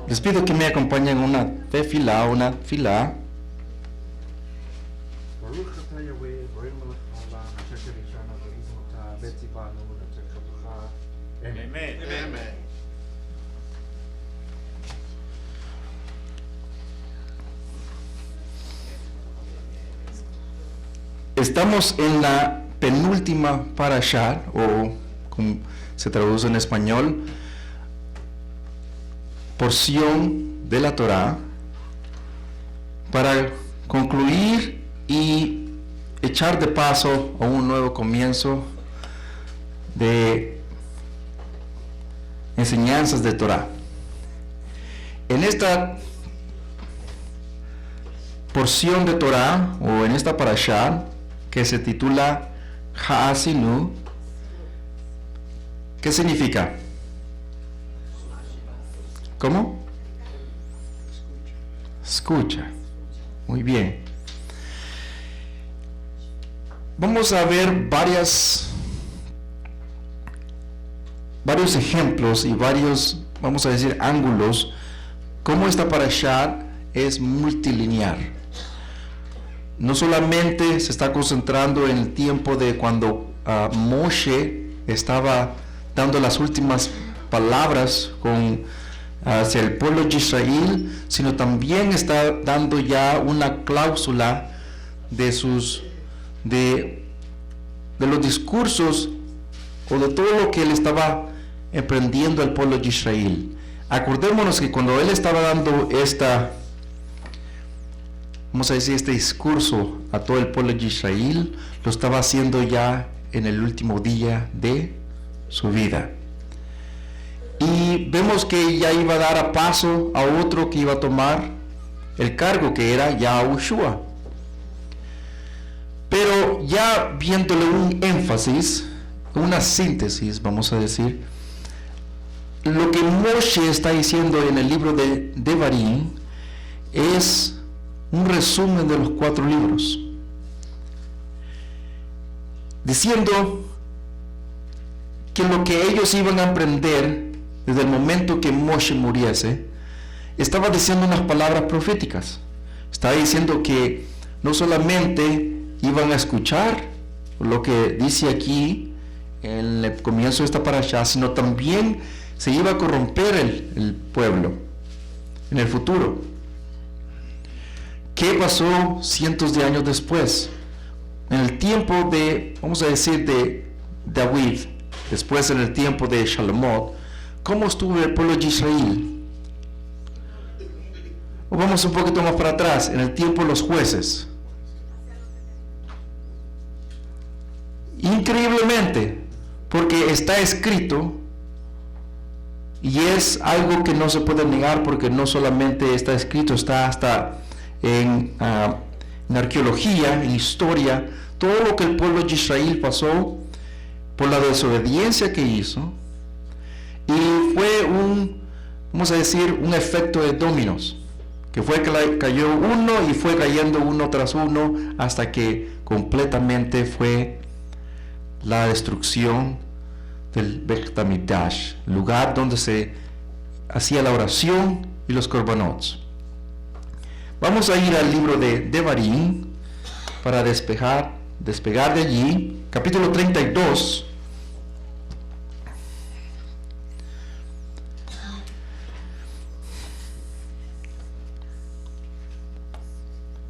Les pido que me acompañen en una tefilá, una filá. Estamos en la penúltima parashá, o como se traduce en español, porción de la Torá, para concluir y echar de paso a un nuevo comienzo de enseñanzas de Torá. En esta porción de Torá, o en esta parashá, que se titula Ha'asinu, ¿qué significa? ¿Cómo? Escucha. Muy bien. Vamos a ver varios ejemplos y varios, vamos a decir, ángulos, cómo esta parashá es multilineal. No solamente se está concentrando en el tiempo de cuando Moshe estaba dando las últimas palabras hacia el pueblo de Israel, sino también está dando ya una cláusula de los discursos o de todo lo que él estaba emprendiendo al pueblo de Israel. Acordémonos que cuando él estaba dando vamos a decir, este discurso a todo el pueblo de Israel, lo estaba haciendo ya en el último día de su vida. Y vemos que ya iba a dar a paso a otro que iba a tomar el cargo, que era Yahushua. Pero ya viéndole un énfasis, una síntesis, vamos a decir, lo que Moshe está diciendo en el libro de Devarim es un resumen de los 4 libros, diciendo que lo que ellos iban a aprender desde el momento que Moshe muriese, estaba diciendo unas palabras proféticas. Estaba diciendo que no solamente iban a escuchar lo que dice aquí en el comienzo de esta parashá, sino también se iba a corromper el pueblo en el futuro. ¿Qué pasó cientos de años después? En el tiempo de, vamos a decir, de David, después en el tiempo de Shalomot, ¿cómo estuvo el pueblo de Israel? O vamos un poquito más para atrás, en el tiempo de los jueces. Increíblemente, porque está escrito, y es algo que no se puede negar, porque no solamente está escrito, está hasta en arqueología, en historia, todo lo que el pueblo de Israel pasó por la desobediencia que hizo, y fue vamos a decir, un efecto de dominos, que fue que cayó uno y fue cayendo uno tras uno hasta que completamente fue la destrucción del Beit HaMikdash, lugar donde se hacía la oración y los korbanot. Vamos a ir al libro de Devarim para despegar de allí, capítulo 32.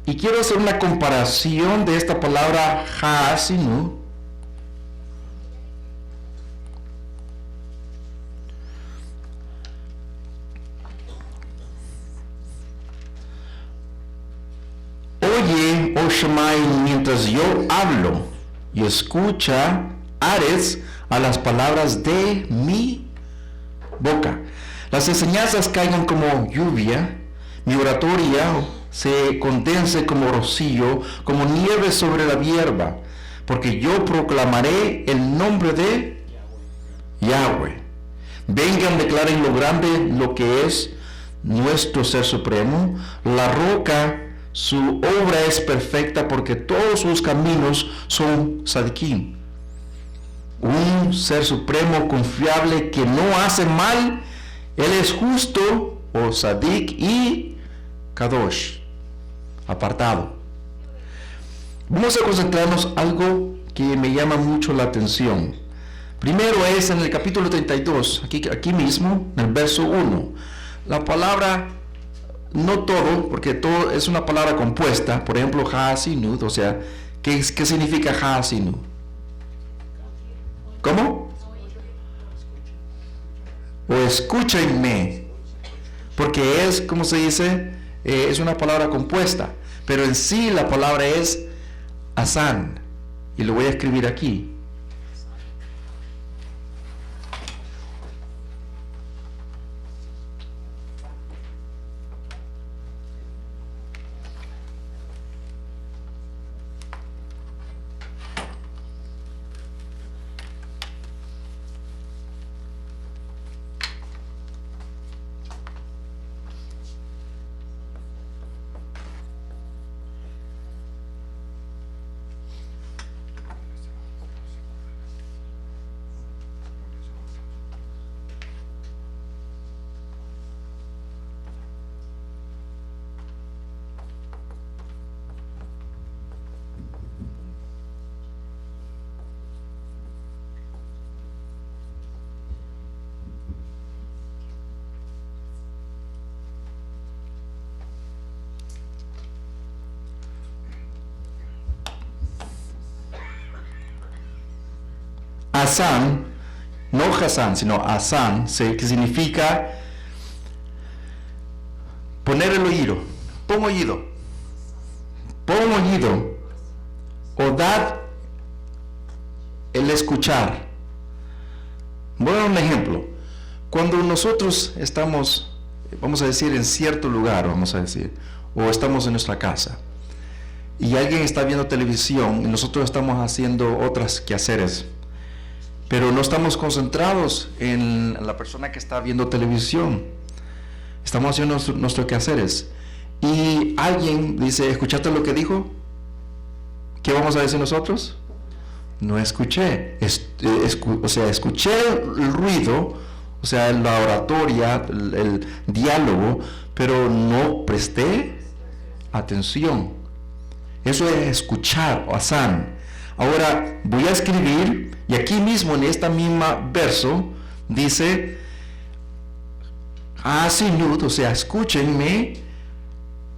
Y quiero hacer una comparación de esta palabra Ha'asinu Oye, oh Shammai, mientras yo hablo, y escucha, Ares, a las palabras de mi boca. Las enseñanzas caigan como lluvia, mi oratoria se condense como rocío, como nieve sobre la hierba, porque yo proclamaré el nombre de Yahweh. Vengan, declaren lo grande, lo que es nuestro Ser Supremo, la roca. Su obra es perfecta, porque todos sus caminos son sadiquín. Un Ser Supremo confiable que no hace mal. Él es justo o Sadik y Kadosh, apartado. Vamos a concentrarnos en algo que me llama mucho la atención. Primero es en el capítulo 32, aquí mismo, en el verso 1. La palabra, no todo, porque todo es una palabra compuesta, por ejemplo, Ha'asinud, o sea, ¿qué significa Ha'asinud? ¿Cómo? O escúchenme, porque es, como se dice, es una palabra compuesta, pero en sí la palabra es Asan, y lo voy a escribir aquí. Asan, no Hassan, sino Asan, que significa poner el oído, pon oído, o dar el escuchar. Voy a dar un ejemplo. Cuando nosotros estamos, vamos a decir, en cierto lugar, vamos a decir, o estamos en nuestra casa, y alguien está viendo televisión y nosotros estamos haciendo otras quehaceres, pero no estamos concentrados en la persona que está viendo televisión. Estamos haciendo nuestros quehaceres. Y alguien dice, ¿escuchaste lo que dijo? ¿Qué vamos a decir nosotros? No escuché. O sea, escuché el ruido, o sea, la oratoria, el diálogo, pero no presté atención. Eso es escuchar, o asan. Ahora voy a escribir, y aquí mismo en esta misma verso dice Ha'asinud, o sea, escúchenme,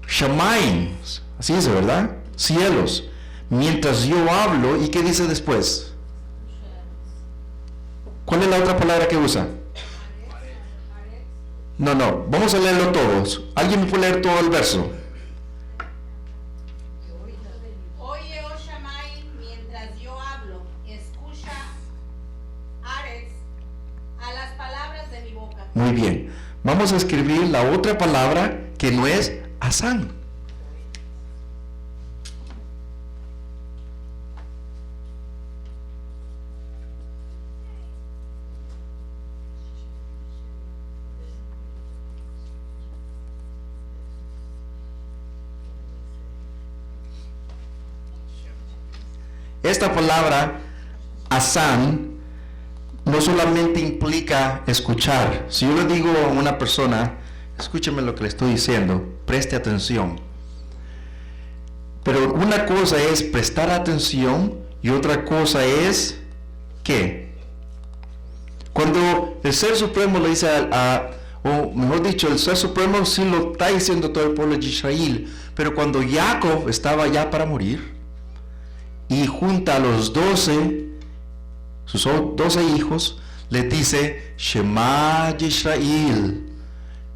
Shamayim, así dice, ¿verdad? Cielos, mientras yo hablo. ¿Y qué dice después? ¿Cuál es la otra palabra que usa? No, vamos a leerlo todos. ¿Alguien me puede leer todo el verso? Muy bien, vamos a escribir la otra palabra que no es Asan. Esta palabra Asan no solamente implica escuchar. Si yo le digo a una persona, escúcheme lo que le estoy diciendo, preste atención. Pero una cosa es prestar atención y otra cosa es, ¿qué? Cuando el Ser Supremo le dice o mejor dicho, el Ser Supremo sí lo está diciendo todo el pueblo de Israel, pero cuando Jacob estaba ya para morir y junta a los 12, sus 12 hijos, les dice, Shema Yisrael,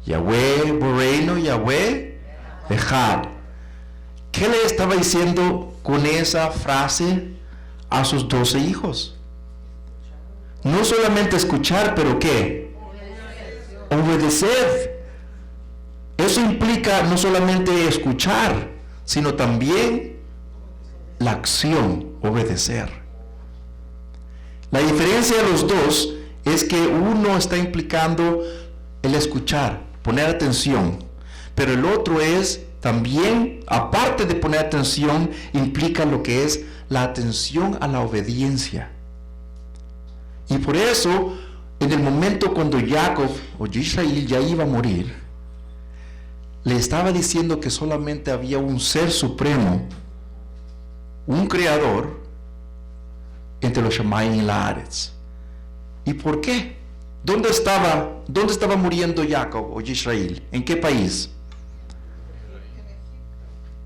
Yahweh Boreinu, Yahweh Echad. ¿Qué le estaba diciendo con esa frase a sus 12 hijos? No solamente escuchar, pero ¿qué? Obedecer. Eso implica no solamente escuchar, sino también la acción, obedecer. La diferencia de los dos es que uno está implicando el escuchar, poner atención, pero el otro es también, aparte de poner atención, implica lo que es la atención a la obediencia. Y por eso, en el momento cuando Jacob o Israel ya iba a morir, le estaba diciendo que solamente había un ser supremo, un creador, entre los Shamayim y la Aretz. ¿Y por qué? ¿Dónde estaba muriendo Jacob o Israel? ¿En qué país?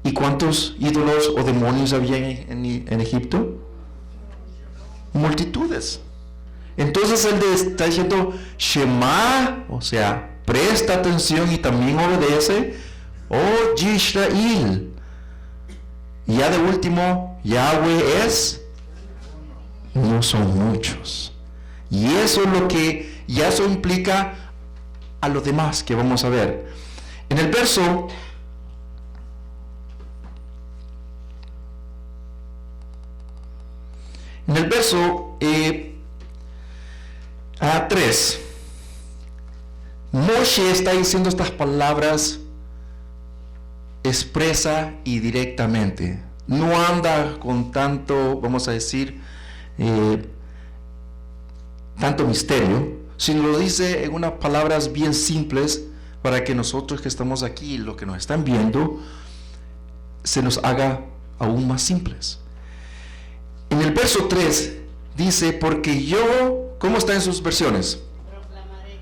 ¿Y cuántos ídolos o demonios había en Egipto? Multitudes. Entonces él está diciendo Shema, o sea, presta atención y también obedece, oh Israel. Y ya de último, Yahweh no son muchos. Y eso es lo que, ya eso implica a lo demás que vamos a ver. En el verso 3, Moshe está diciendo estas palabras expresa y directamente. No anda con tanto, vamos a decir, tanto misterio, sino lo dice en unas palabras bien simples para que nosotros que estamos aquí, los que nos están viendo, se nos haga aún más simples. En el verso 3 dice, porque yo, ¿cómo está en sus versiones? Proclamaré.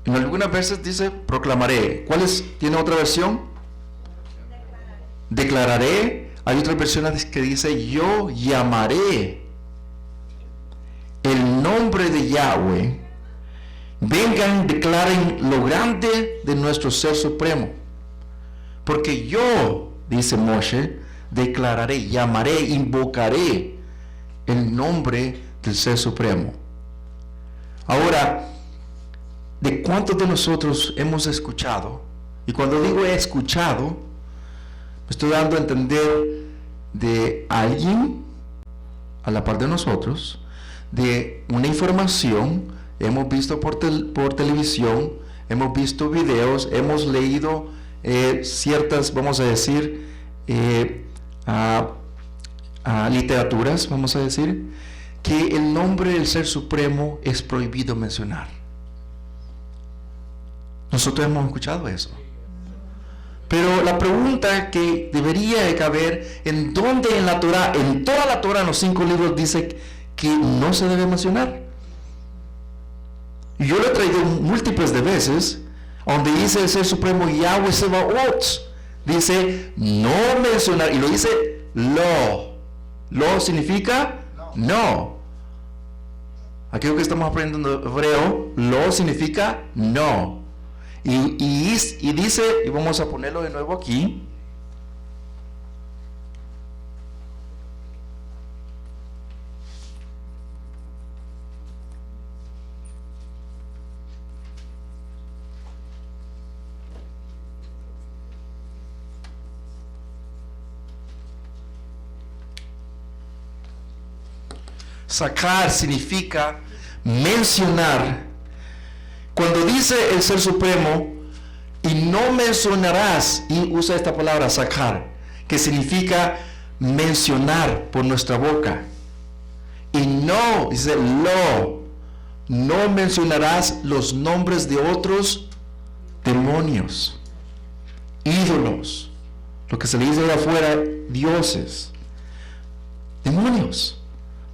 En algunas veces dice, proclamaré. ¿Cuáles? ¿Tiene otra versión? Declararé. Hay otras versiones que dice, yo llamaré el nombre de Yahweh. Vengan, declaren lo grande de nuestro Ser Supremo. Porque yo, dice Moshe, declararé, llamaré, invocaré el nombre del Ser Supremo. Ahora, ¿de cuántos de nosotros hemos escuchado? Y cuando digo he escuchado, me estoy dando a entender de alguien a la par de nosotros, de una información, hemos visto por televisión, hemos visto videos, hemos leído ciertas, vamos a decir, literaturas, vamos a decir, que el nombre del Ser Supremo es prohibido mencionar. Nosotros hemos escuchado eso. Pero la pregunta que debería de caber, ¿en dónde en la Torah, en toda la Torah, en los 5 libros, dice que no se debe mencionar? Y yo lo he traído múltiples de veces, donde dice el Ser Supremo Yahweh Sebaot, dice no mencionar, y lo dice lo. Lo significa no. Aquello que estamos aprendiendo en hebreo, lo significa no. Y dice, y vamos a ponerlo de nuevo aquí. Sacar significa mencionar. Cuando dice el Ser Supremo, y no mencionarás, y usa esta palabra sacar, que significa mencionar por nuestra boca. Y no, dice no mencionarás los nombres de otros demonios, ídolos, lo que se le dice de afuera, dioses, demonios.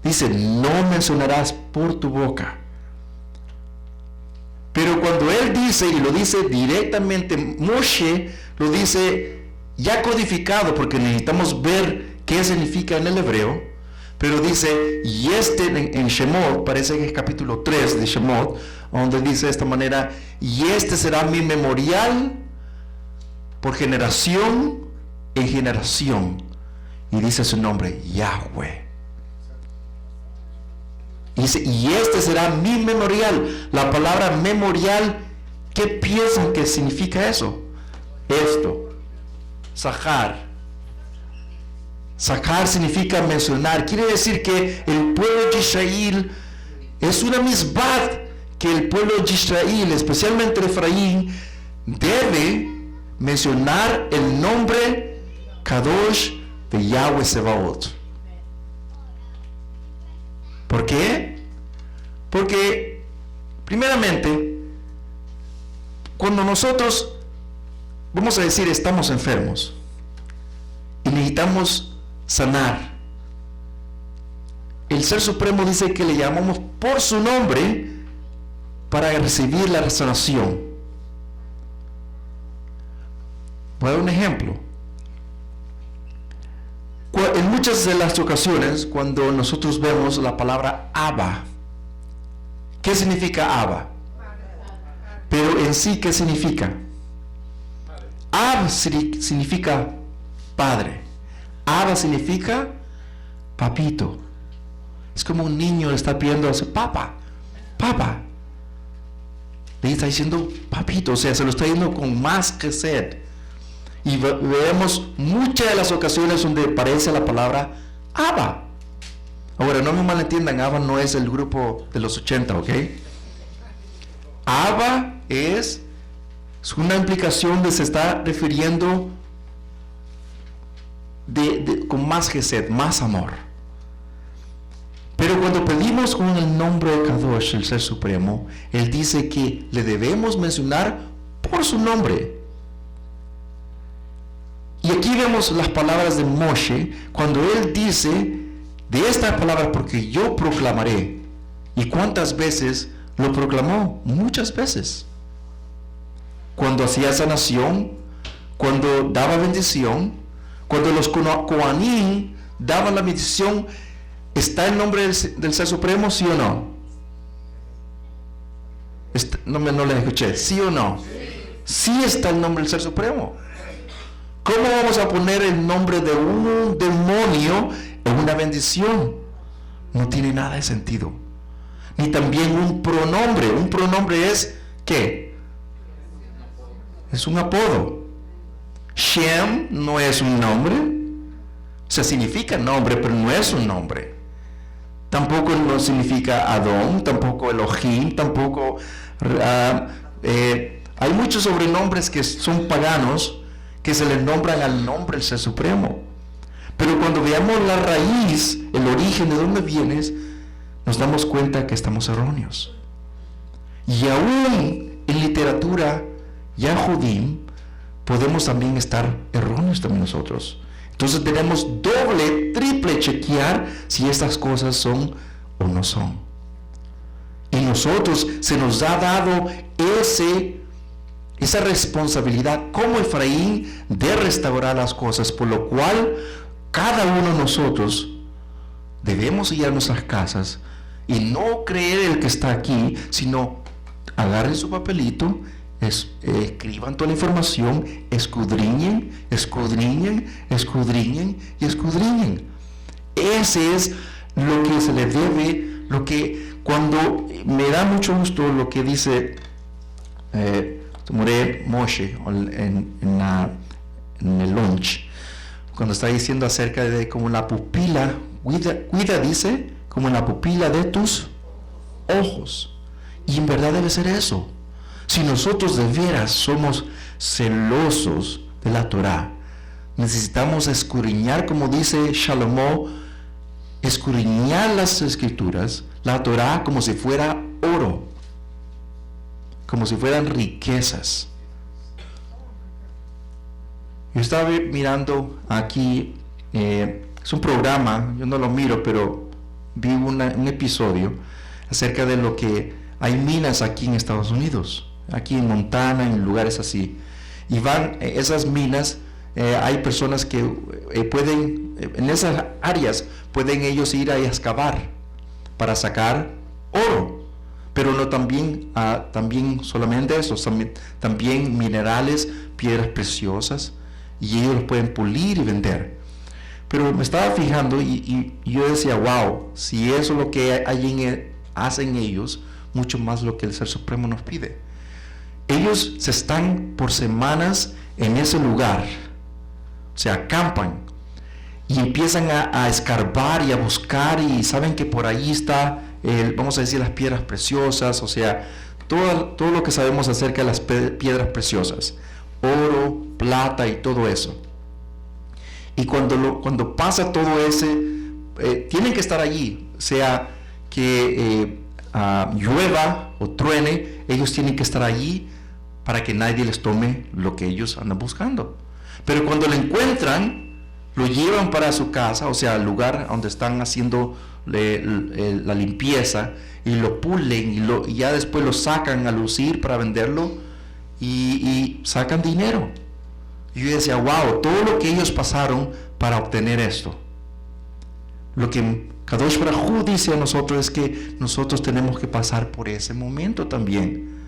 Dice, no mencionarás por tu boca. Pero cuando él dice, y lo dice directamente, Moshe lo dice ya codificado, porque necesitamos ver qué significa en el hebreo, pero dice, y en Shemot, parece que es capítulo 3 de Shemot, donde dice de esta manera, y este será mi memorial por generación en generación. Y dice su nombre, Yahweh. Dice, y este será mi memorial. La palabra memorial, ¿qué piensan que significa eso? Esto, Sahar. Sahar significa mencionar. Quiere decir que el pueblo de Israel es una misbat que el pueblo de Israel, especialmente Efraín, debe mencionar el nombre Kadosh de Yahweh Sebaot. ¿Por qué? Porque, primeramente, cuando nosotros vamos a decir, estamos enfermos y necesitamos sanar. El Ser Supremo dice que le llamamos por su nombre para recibir la sanación. Voy a dar un ejemplo. En muchas de las ocasiones, cuando nosotros vemos la palabra Abba, ¿qué significa Abba? Pero en sí, ¿qué significa? Ab significa padre. Abba significa papito. Es como un niño le está pidiendo a su papá, papá. Le está diciendo papito, o sea, se lo está diciendo con más que sed. Y vemos muchas de las ocasiones donde aparece la palabra Abba. Ahora, no me malentiendan, Abba no es el grupo de los 80, ¿ok? Abba es una implicación de se está refiriendo con más gesed, más amor. Pero cuando pedimos con el nombre de Kadosh, el Ser Supremo, Él dice que le debemos mencionar por su nombre. Y aquí vemos las palabras de Moshe, cuando él dice, de estas palabras, porque yo proclamaré. ¿Y cuántas veces lo proclamó? Muchas veces. Cuando hacía sanación, cuando daba bendición, cuando los Kohanim daban la bendición, ¿está el nombre del Ser Supremo, sí o no? No le escuché, ¿sí o no? Sí está el nombre del Ser Supremo. ¿Cómo vamos a poner el nombre de un demonio en una bendición? No tiene nada de sentido. Ni también un pronombre. Un pronombre es, ¿qué? Es un apodo. Shem no es un nombre. O sea, significa nombre, pero no es un nombre. Tampoco no significa Adón, tampoco Elohim, tampoco... hay muchos sobrenombres que son paganos, que se le nombran al nombre del Ser Supremo. Pero cuando veamos la raíz, el origen de dónde vienes, nos damos cuenta que estamos erróneos. Y aún en literatura Yahudim podemos también estar erróneos también nosotros. Entonces tenemos doble, triple chequear si estas cosas son o no son. Y nosotros se nos ha dado esa responsabilidad como Efraín de restaurar las cosas, por lo cual cada uno de nosotros debemos ir a nuestras casas y no creer el que está aquí, sino agarren su papelito, escriban toda la información, escudriñen y escudriñen. Ese es lo que se le debe, lo que cuando me da mucho gusto lo que dice Moshe en el lunch, cuando está diciendo acerca de como la pupila, cuida dice, como la pupila de tus ojos. Y en verdad debe ser eso. Si nosotros de veras somos celosos de la Torah, necesitamos escudriñar, como dice Shalomo, escudriñar las escrituras, la Torah, como si fuera oro, como si fueran riquezas. Yo estaba mirando aquí, es un programa, yo no lo miro, pero vi un episodio acerca de lo que hay minas aquí en Estados Unidos, aquí en Montana, en lugares así, y van esas minas, hay personas que pueden, en esas áreas, pueden ellos ir a excavar para sacar oro, pero no también solamente eso, también minerales, piedras preciosas, y ellos los pueden pulir y vender. Pero me estaba fijando y yo decía, wow, si eso es lo que hacen ellos, mucho más lo que el Ser Supremo nos pide. Ellos se están por semanas en ese lugar, se acampan y empiezan a escarbar y a buscar, y saben que por ahí está, vamos a decir, las piedras preciosas, o sea, todo lo que sabemos acerca de las piedras preciosas, oro, plata y todo eso. Y cuando pasa todo tienen que estar allí, sea que llueva o truene, ellos tienen que estar allí para que nadie les tome lo que ellos andan buscando. Pero cuando lo encuentran, lo llevan para su casa, o sea, al lugar donde están haciendo la limpieza, y lo pulen y ya después lo sacan a lucir para venderlo y sacan dinero. Y yo decía, wow, todo lo que ellos pasaron para obtener esto. Lo que Kadosh Baruj Hu dice a nosotros es que nosotros tenemos que pasar por ese momento también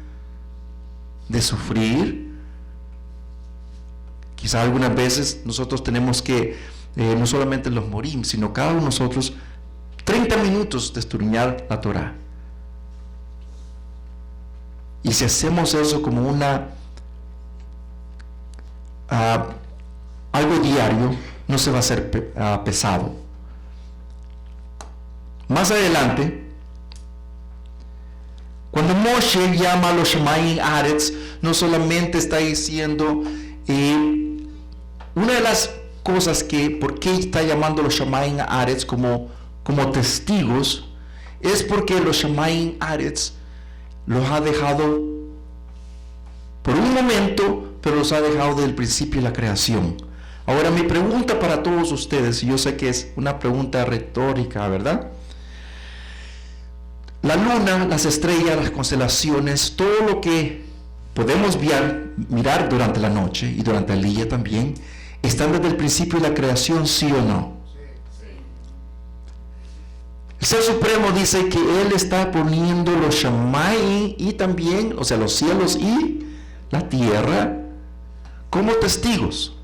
de sufrir. Quizá algunas veces nosotros tenemos que no solamente los morim, sino cada uno de nosotros 30 minutos de estudiar la Torah. Y si hacemos eso como algo diario, no se va a hacer pesado. Más adelante, cuando Moshe llama a los Shemayim Aretz, no solamente está diciendo una de las cosas por qué está llamando a los Shemayim Aretz como testigos, es porque los Shemayim Aretz los ha dejado por un momento, pero los ha dejado desde el principio de la creación. Ahora mi pregunta para todos ustedes, y yo sé que es una pregunta retórica, ¿verdad? La luna, las estrellas, las constelaciones, todo lo que podemos mirar durante la noche y durante el día también, ¿están desde el principio de la creación, sí o no? El Ser Supremo dice que Él está poniendo los Shamayim y también, o sea, los cielos y la tierra como testigos.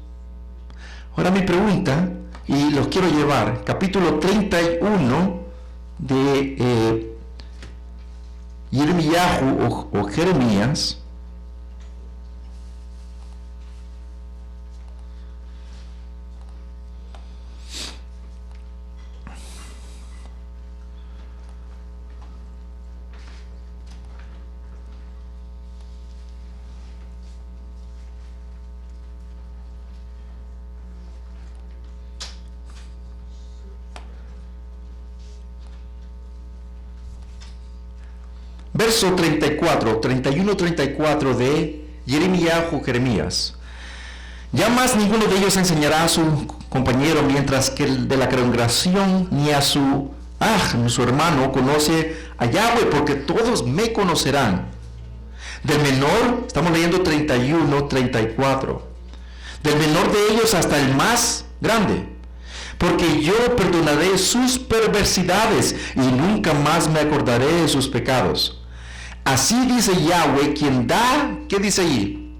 Ahora mi pregunta, y los quiero llevar, capítulo 31 de Yirmiyahu o Jeremías. Verso 31-34 de Jeremías. Ya más ninguno de ellos enseñará a su compañero, mientras que el de la congregación ni a su hermano conoce a Yahweh, porque todos me conocerán. Del menor, estamos leyendo 31-34. Del menor de ellos hasta el más grande. Porque yo perdonaré sus perversidades y nunca más me acordaré de sus pecados. Así dice Yahweh, quien da, ¿qué dice allí?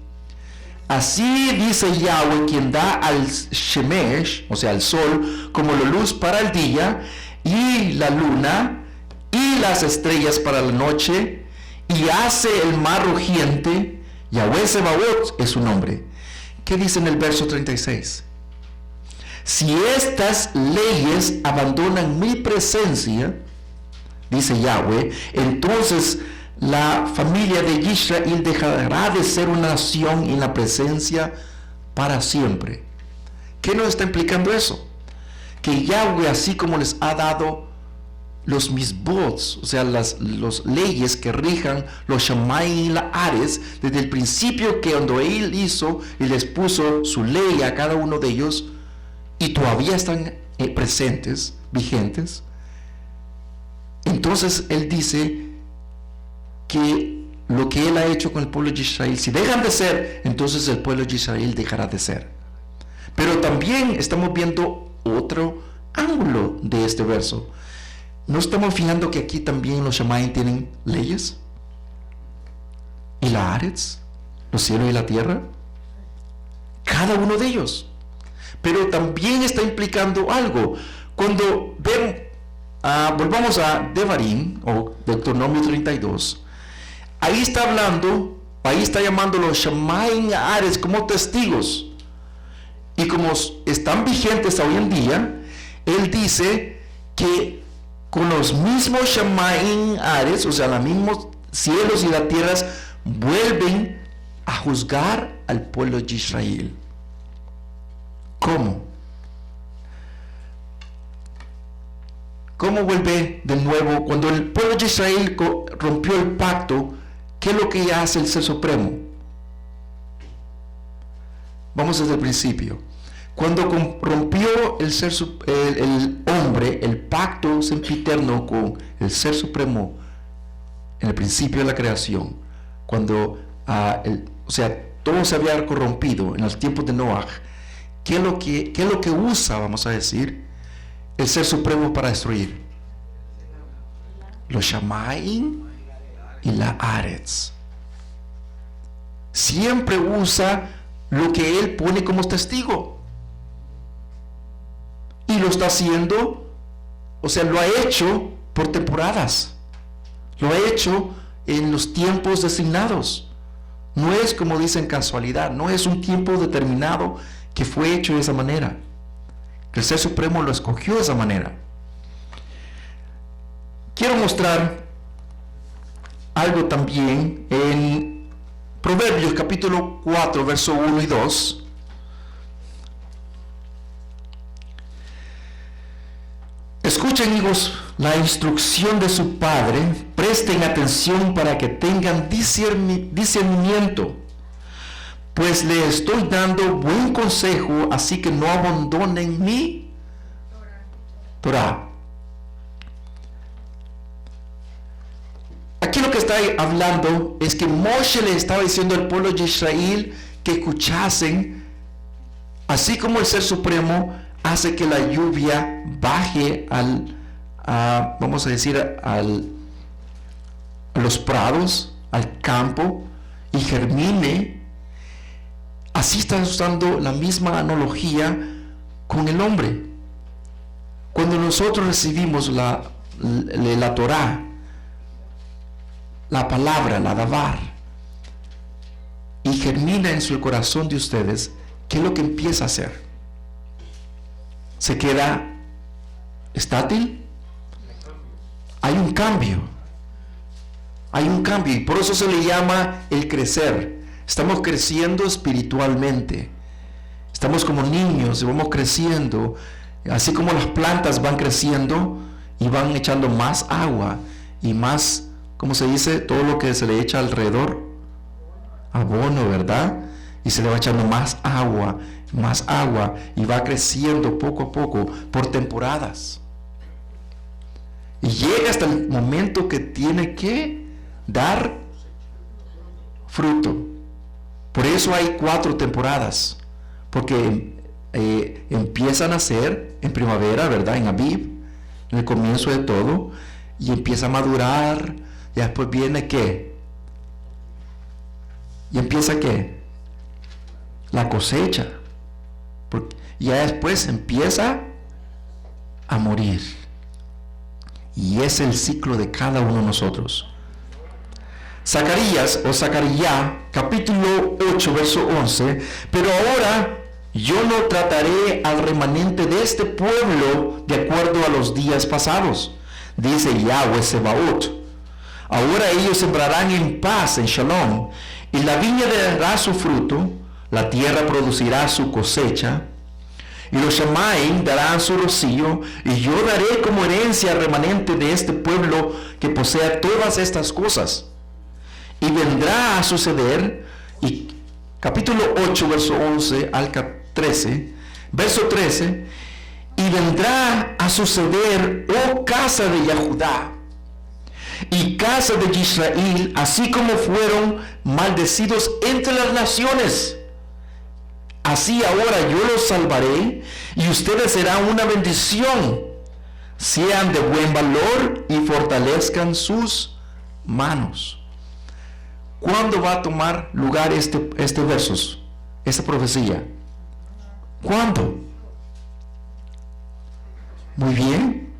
Así dice Yahweh, quien da al Shemesh, o sea, al sol, como la luz para el día, y la luna, y las estrellas para la noche, y hace el mar rugiente. Yahweh Sebaot es su nombre. ¿Qué dice en el verso 36? Si estas leyes abandonan mi presencia, dice Yahweh, entonces la familia de Israel dejará de ser una nación en la presencia para siempre. ¿Qué nos está implicando eso? Que Yahweh, así como les ha dado los misbot, o sea, las leyes que rijan los Shamayim y la Ares, desde el principio que cuando Él hizo y les puso su ley a cada uno de ellos, y todavía están presentes, vigentes, entonces Él dice que lo que Él ha hecho con el pueblo de Israel, si dejan de ser, entonces el pueblo de Israel dejará de ser. Pero también estamos viendo otro ángulo de este verso. ¿No estamos fijando que aquí también los Shamayim tienen leyes? ¿Y la Aretz? ¿Los cielos y la tierra? Cada uno de ellos. Pero también está implicando algo. Cuando volvamos a Devarim, o Deuteronomio 32, ahí está llamando a los Shamayim Aretz como testigos. Y como están vigentes hoy en día, Él dice que con los mismos Shamayim Aretz, o sea, los mismos cielos y las tierras, vuelven a juzgar al pueblo de Israel. ¿Cómo? ¿Cómo vuelve de nuevo? Cuando el pueblo de Israel rompió el pacto, ¿qué es lo que hace el Ser Supremo? Vamos desde el principio. Cuando rompió el hombre el pacto sempiterno con el Ser Supremo en el principio de la creación, cuando todo se había corrompido en los tiempos de Noah, ¿qué es lo que usa, vamos a decir, el Ser Supremo para destruir? Los Shamaim y la Aretz. Siempre usa lo que él pone como testigo. Y lo está haciendo, lo ha hecho por temporadas. Lo ha hecho en los tiempos designados. No es, como dicen, casualidad. No es un tiempo determinado que fue hecho de esa manera. El Ser Supremo lo escogió de esa manera. Quiero mostrar algo también en Proverbios capítulo 4, verso 1 y 2. Escuchen, hijos, la instrucción de su padre, presten atención para que tengan discernimiento, pues le estoy dando buen consejo, así que no abandonen mi Torah. Aquí lo que está hablando es que Moshe le estaba diciendo al pueblo de Israel que escuchasen, así como el Ser Supremo hace que la lluvia baje a los prados, al campo, y germine. Así está usando la misma analogía con el hombre. Cuando nosotros recibimos la Torah, la palabra, la Davar, y germina en su corazón de ustedes, ¿qué es lo que empieza a hacer? ¿Se queda estátil? Hay un cambio. Hay un cambio, y por eso se le llama el crecer. Estamos creciendo espiritualmente. Estamos como niños y vamos creciendo, así como las plantas van creciendo y van echando más agua y más, ¿cómo se dice? Todo lo que se le echa alrededor, abono, ¿verdad? Y se le va echando más agua, y va creciendo poco a poco por temporadas. Y llega hasta el momento que tiene que dar fruto. Por eso hay 4 temporadas, porque empiezan a nacer en primavera, ¿verdad? En Aviv, en el comienzo de todo, y empieza a madurar, y después viene ¿qué? Y empieza ¿qué? La cosecha. Y ya después empieza a morir. Y es el ciclo de cada uno de nosotros. Zacarías o Zacarías, capítulo 8, verso 11. Pero ahora yo no trataré al remanente de este pueblo de acuerdo a los días pasados, dice Yahweh Sebaot. Ahora ellos sembrarán en paz, en Shalom, y la viña dará su fruto, la tierra producirá su cosecha, y los Shamaim darán su rocío, y yo daré como herencia al remanente de este pueblo que posea todas estas cosas. Y vendrá a suceder, y capítulo 8, verso 11 al 13, verso 13, y vendrá a suceder, oh casa de Yahudá y casa de Israel, así como fueron maldecidos entre las naciones, así ahora yo los salvaré, y ustedes serán una bendición. Sean de buen valor y fortalezcan sus manos. ¿Cuándo va a tomar lugar este versos, esta profecía? ¿Cuándo? Muy bien,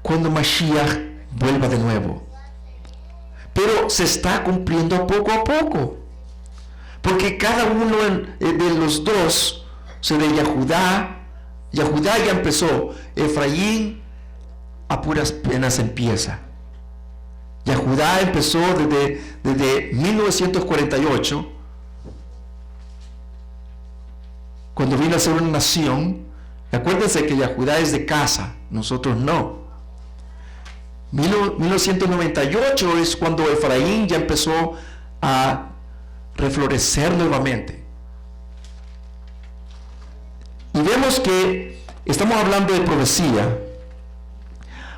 cuando Mashiach vuelva de nuevo. Pero se está cumpliendo poco a poco, porque cada uno de los dos, de Yahudá ya empezó. Efraín a puras penas empieza. Yahudá empezó desde 1948, cuando vino a ser una nación. Acuérdense que Yahudá es de casa, nosotros no. 1998 es cuando Efraín ya empezó a reflorecer nuevamente. Y vemos que estamos hablando de profecía.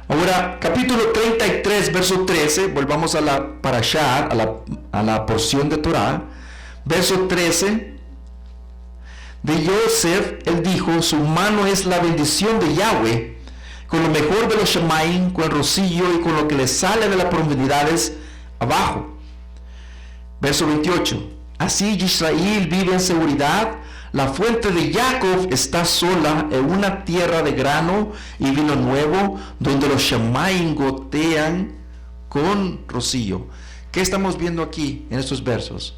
Ahora, capítulo 33, verso 13, volvamos a la parashá, a la porción de Torah, verso 13. De Yosef, él dijo, su mano es la bendición de Yahweh, con lo mejor de los Shemaim, con el rocío y con lo que le sale de las profundidades abajo. Verso 28. Así Israel vive en seguridad. La fuente de Jacob está sola en una tierra de grano y vino nuevo, donde los Shemaim gotean con rocío. ¿Qué estamos viendo aquí en estos versos?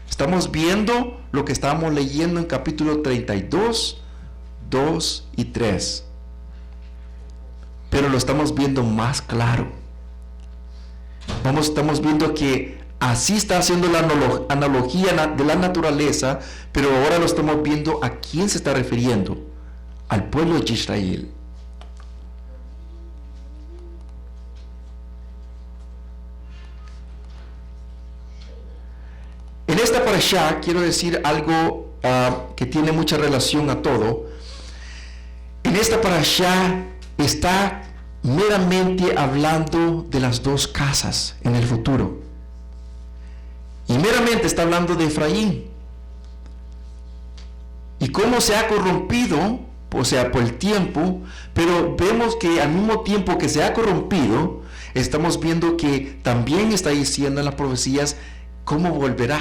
Estamos viendo lo que estábamos leyendo en capítulo 32, 2 y 3. Pero lo estamos viendo más claro. Estamos viendo que así está haciendo la analogía de la naturaleza, pero ahora lo estamos viendo a quién se está refiriendo. Al pueblo de Israel. En esta parashá quiero decir algo que tiene mucha relación a todo. En esta parashá está meramente hablando de las dos casas en el futuro. Y meramente está hablando de Efraín. Y cómo se ha corrompido, o sea, por el tiempo, pero vemos que al mismo tiempo que se ha corrompido, estamos viendo que también está diciendo en las profecías cómo volverá.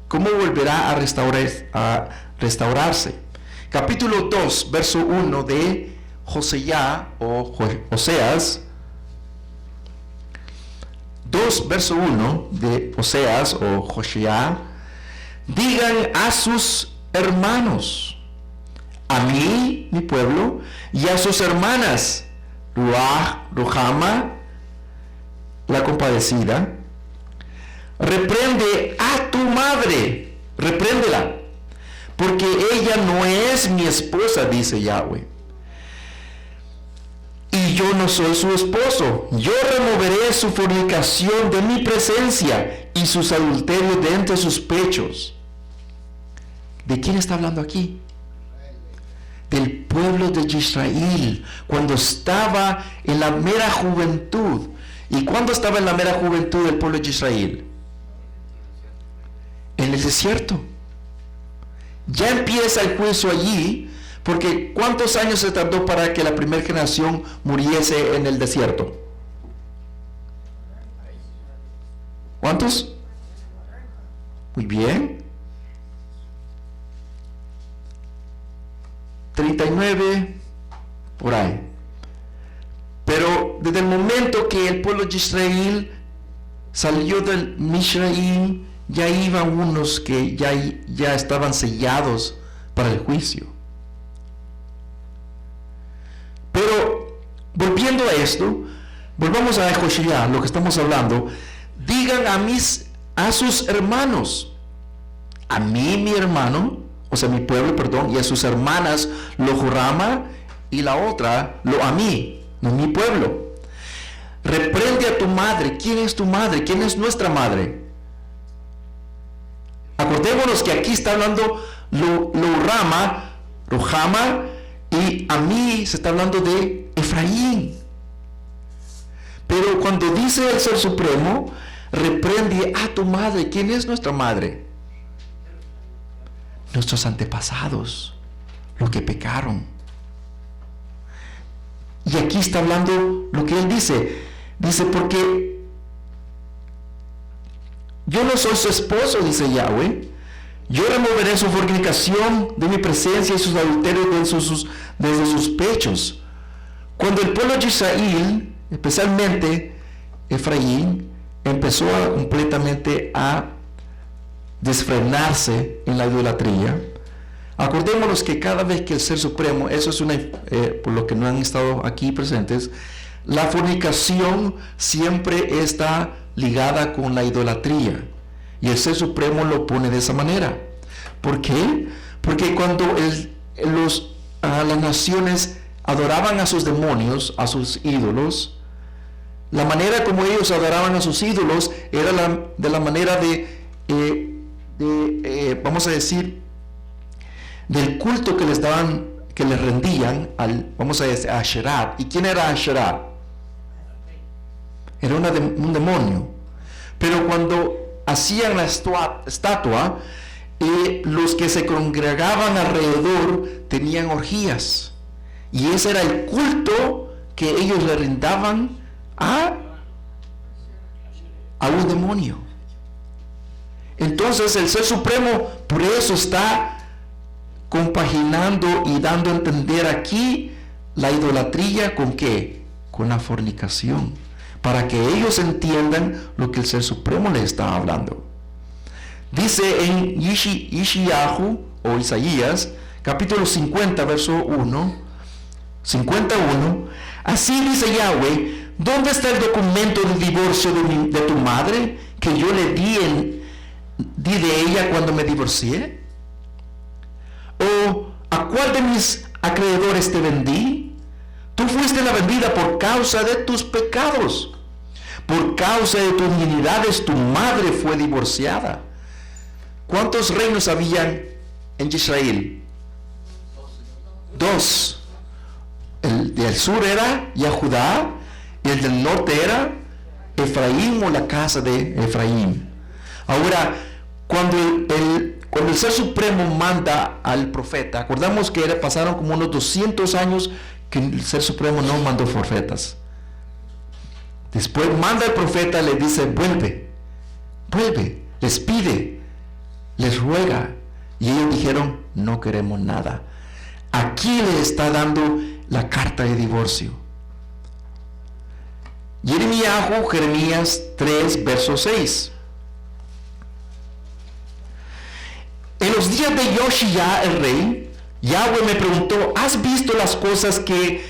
Cómo volverá a restaurarse. Capítulo 2, verso 1 de Joséa o Oseas. 2, verso 1 de Oseas o Joséa. Digan a sus hermanos, a mí, mi pueblo, y a sus hermanas, Ruhama, la compadecida, reprende a tu madre, repréndela, porque ella no es mi esposa, dice Yahweh, y yo no soy su esposo. Yo removeré su fornicación de mi presencia y sus adulterios de entre sus pechos. ¿De quién está hablando aquí? Del pueblo de Israel, cuando estaba en la mera juventud. ¿Y cuándo estaba en la mera juventud del pueblo de Israel? En el desierto. Ya empieza el juicio allí, porque ¿cuántos años se tardó para que la primera generación muriese en el desierto? ¿Cuántos? Muy bien. 39, por ahí. Pero desde el momento que el pueblo de Israel salió del Mishraim, ya iban unos que ya estaban sellados para el juicio. Pero volviendo a esto, volvamos a Joséa, lo que estamos hablando. Digan a sus hermanos, a mí mi hermano, o sea mi pueblo, perdón, y a sus hermanas, lo Ruhama, y la otra, lo a mí, no mi pueblo. Reprende a tu madre. ¿Quién es tu madre? ¿Quién es nuestra madre? Acordémonos que aquí está hablando Ruhama, y a mí se está hablando de Efraín. Pero cuando dice el Ser Supremo, reprende a tu madre. ¿Quién es nuestra madre? Nuestros antepasados, los que pecaron. Y aquí está hablando lo que él dice. Dice, porque yo no soy su esposo, dice Yahweh. Yo removeré su fornicación de mi presencia y sus adulterios desde sus pechos. Cuando el pueblo de Israel, especialmente Efraín, empezó completamente a desfrenarse en la idolatría, acordémonos que cada vez que el Ser Supremo, eso es por lo que no han estado aquí presentes, la fornicación siempre está ligada con la idolatría, y el Ser Supremo lo pone de esa manera. ¿Por qué? Porque cuando las naciones adoraban a sus demonios, a sus ídolos, la manera como ellos adoraban a sus ídolos era de la manera vamos a decir, del culto que les daban, que les rendían al, vamos a decir, a Asherah. ¿Y quién era Asherah? Era un demonio. Pero cuando hacían la estatua, los que se congregaban alrededor tenían orgías. Y ese era el culto que ellos le rindaban a un demonio. Entonces el Ser Supremo por eso está compaginando y dando a entender aquí la idolatría con ¿qué? Con la fornicación, para que ellos entiendan lo que el Ser Supremo les está hablando. Dice en Yeshayahu o Isaías, capítulo 50, verso 51, así dice Yahweh, ¿dónde está el documento del divorcio de tu madre que yo le di de ella cuando me divorcié? ¿O a cuál de mis acreedores te vendí? Tú fuiste la vendida por causa de tus pecados. Por causa de tus iniquidades tu madre fue divorciada. ¿Cuántos reinos habían en Israel? 2. El del sur era Judá y el del norte era Efraín o la casa de Efraín. Ahora, cuando el Ser Supremo manda al profeta, acordamos que pasaron como unos 200 años que el Ser Supremo no mandó profetas. Después manda al profeta, le dice, vuelve, les pide, les ruega. Y ellos dijeron, no queremos nada. Aquí le está dando la carta de divorcio. Jeremías 3, verso 6. En los días de Yoshías el rey, Yahweh me preguntó, ¿has visto las cosas que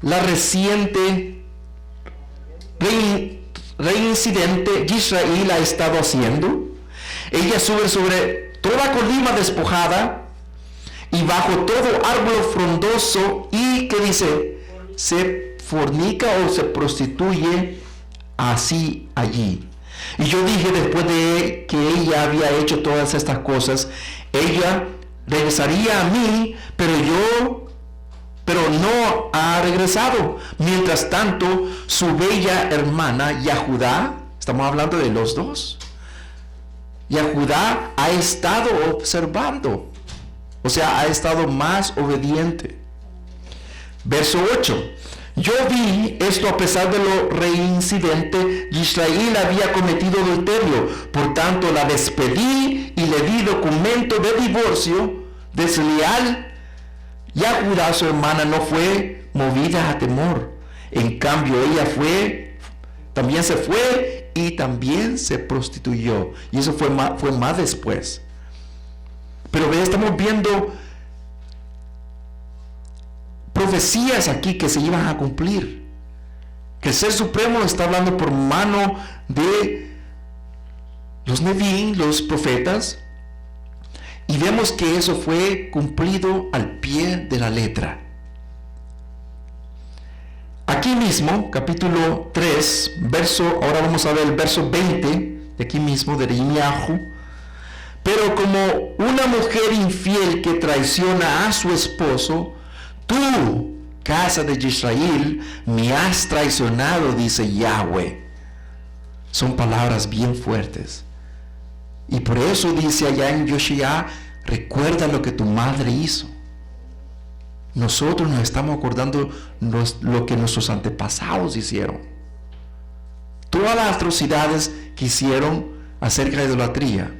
la reciente reincidente de Israel ha estado haciendo? Ella sube sobre toda colina despojada y bajo todo árbol frondoso y, ¿qué dice? Se fornica o se prostituye así allí. Y yo dije, después de que ella había hecho todas estas cosas, ella regresaría a mí, pero no ha regresado. Mientras tanto, su bella hermana Yahudá, estamos hablando de los dos, Yahudá ha estado observando, o sea, ha estado más obediente. Verso 8. Yo vi esto a pesar de lo reincidente, Israel había cometido adulterio, por tanto la despedí y le di documento de divorcio desleal. Yahudá, su hermana, no fue movida a temor. En cambio, ella también se fue y también se prostituyó. Y eso fue más después. Pero estamos viendo profecías aquí que se iban a cumplir, que el Ser Supremo está hablando por mano de los Nevi'im, los profetas, y vemos que eso fue cumplido al pie de la letra. Aquí mismo, capítulo 3, ahora vamos a ver el verso 20 de aquí mismo, de Jeremías. Pero como una mujer infiel que traiciona a su esposo, tú, casa de Israel, me has traicionado, dice Yahweh. Son palabras bien fuertes. Y por eso dice allá en Yoshías, recuerda lo que tu madre hizo. Nosotros nos estamos acordando lo que nuestros antepasados hicieron. Todas las atrocidades que hicieron acerca de la idolatría.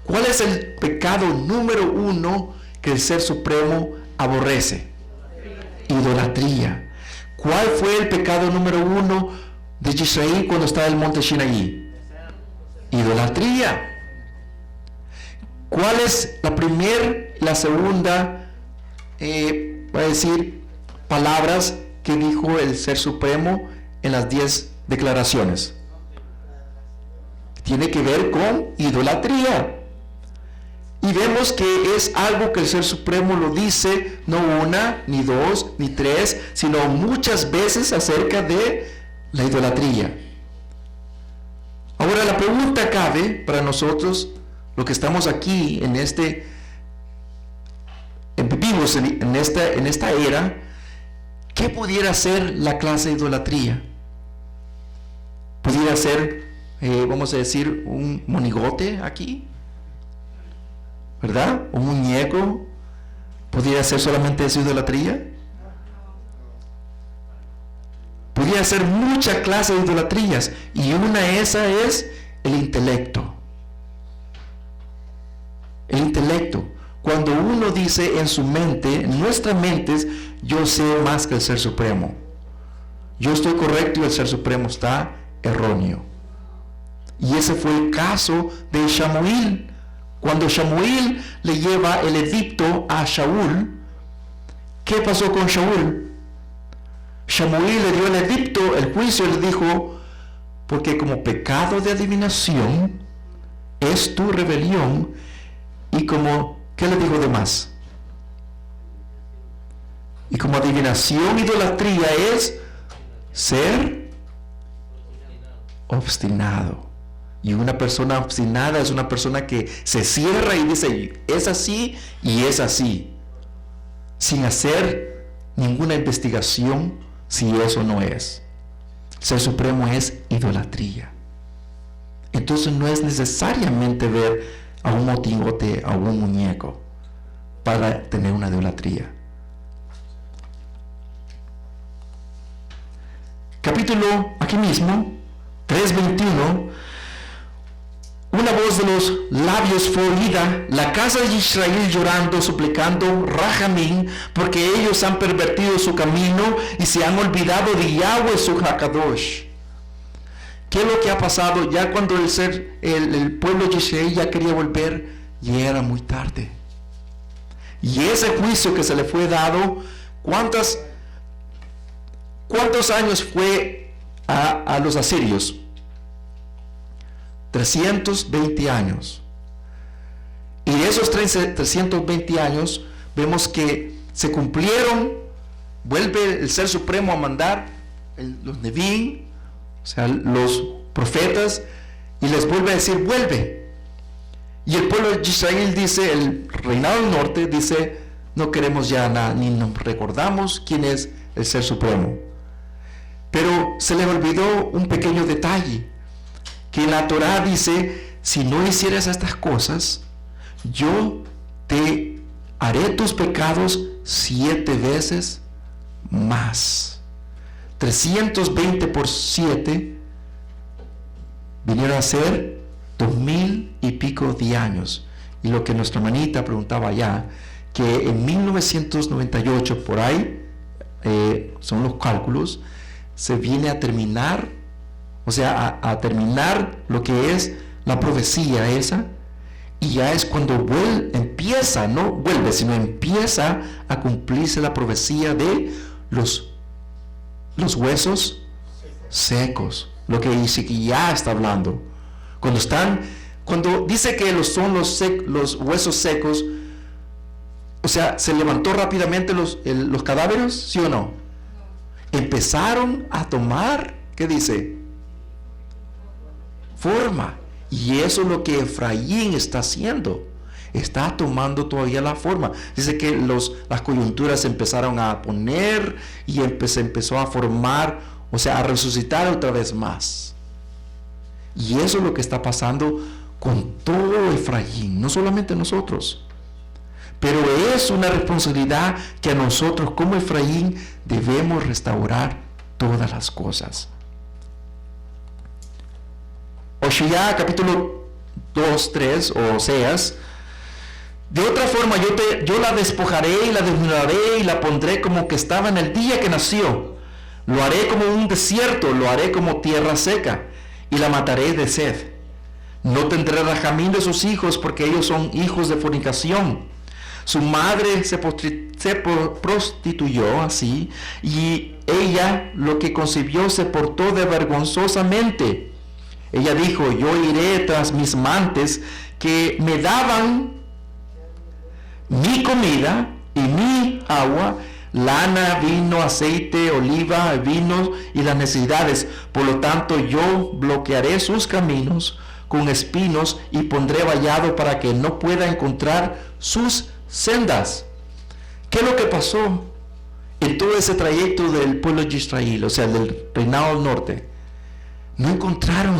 ¿Cuál es el pecado número 1 que el Ser Supremo aborrece? Idolatría. ¿Cuál fue el pecado número 1 de Israel cuando estaba en el monte Sinaí? Idolatría. ¿Cuál es la primera, la segunda, voy a decir, palabras que dijo el Ser Supremo en las 10 declaraciones? Tiene que ver con idolatría. Y vemos que es algo que el Ser Supremo lo dice, no una, ni dos, ni tres, sino muchas veces acerca de la idolatría. Ahora la pregunta cabe para nosotros, los que estamos aquí en este Entonces, en esta era, ¿qué pudiera ser la clase de idolatría? Pudiera ser, vamos a decir, un monigote aquí, ¿verdad? Un muñeco. ¿Pudiera ser solamente esa idolatría? Pudiera ser muchas clases de idolatrías, y una de esas es el intelecto. El intelecto. Cuando uno dice en su mente, en nuestras mentes, yo sé más que el Ser Supremo. Yo estoy correcto y el Ser Supremo está erróneo. Y ese fue el caso de Samuel. Cuando Samuel le lleva el edicto a Shaul, ¿qué pasó con Shaul? Samuel le dio el edicto, el juicio, y le dijo, porque como pecado de adivinación es tu rebelión, y como, ¿qué le dijo de más? Y como adivinación, idolatría es ser obstinado. Y una persona obstinada es una persona que se cierra y dice, es así y es así, sin hacer ninguna investigación si eso no es. Ser supremo es idolatría. Entonces no es necesariamente ver a un motigote, a un muñeco, para tener una idolatría. Capítulo, aquí mismo, 3:21. Una voz de los labios fue oída, la casa de Israel llorando, suplicando Rajamín, porque ellos han pervertido su camino y se han olvidado de Yahweh su Hakadosh. ¿Qué es lo que ha pasado? Ya cuando el pueblo de Israel ya quería volver, ya era muy tarde. Y ese juicio que se le fue dado, ¿cuántos años fue a los asirios? 320 años. Y de esos 320 años vemos que se cumplieron. Vuelve el Ser Supremo a mandar los Nevi'im, o sea, los profetas, y les vuelve a decir, vuelve. Y el pueblo de Israel dice, el reinado del norte dice, no queremos ya nada, ni nos recordamos quién es el Ser Supremo. Pero se les olvidó un pequeño detalle, que la Torá dice, si no hicieras estas cosas, yo te haré tus pecados 7 veces más. 320 por 7 vinieron a ser 2000 y pico de años. Y lo que nuestra hermanita preguntaba allá, que en 1998 por ahí, son los cálculos, se viene a terminar, o sea, a terminar lo que es la profecía esa, y ya es cuando empieza a cumplirse la profecía de los huesos secos, lo que dice que ya está hablando. Cuando dice que son los huesos secos, o sea, se levantó rápidamente los cadáveres, ¿sí o no? Empezaron a tomar, ¿qué dice? Forma. Y eso es lo que Efraín está haciendo. Está tomando todavía la forma. Dice que las coyunturas se empezaron a poner y se empezó a formar, o sea, a resucitar otra vez más. Y eso es lo que está pasando con todo Efraín, no solamente nosotros. Pero es una responsabilidad que a nosotros como Efraín debemos restaurar todas las cosas. Oshea capítulo 2:3, o Oseas: de otra forma yo la despojaré y la desnudaré y la pondré como que estaba en el día que nació. Lo haré como un desierto, lo haré como tierra seca, y la mataré de sed. No tendré rajamín de sus hijos, porque ellos son hijos de fornicación. Su madre se prostituyó así, y ella, lo que concibió, se portó de vergonzosamente. Ella dijo: yo iré tras mis amantes que me daban mi comida y mi agua, lana, vino, aceite, oliva, vino y las necesidades. Por lo tanto, yo bloquearé sus caminos con espinos y pondré vallado para que no pueda encontrar sus sendas. ¿Qué es lo que pasó en todo ese trayecto del pueblo de Israel, o sea, del reinado del norte? No encontraron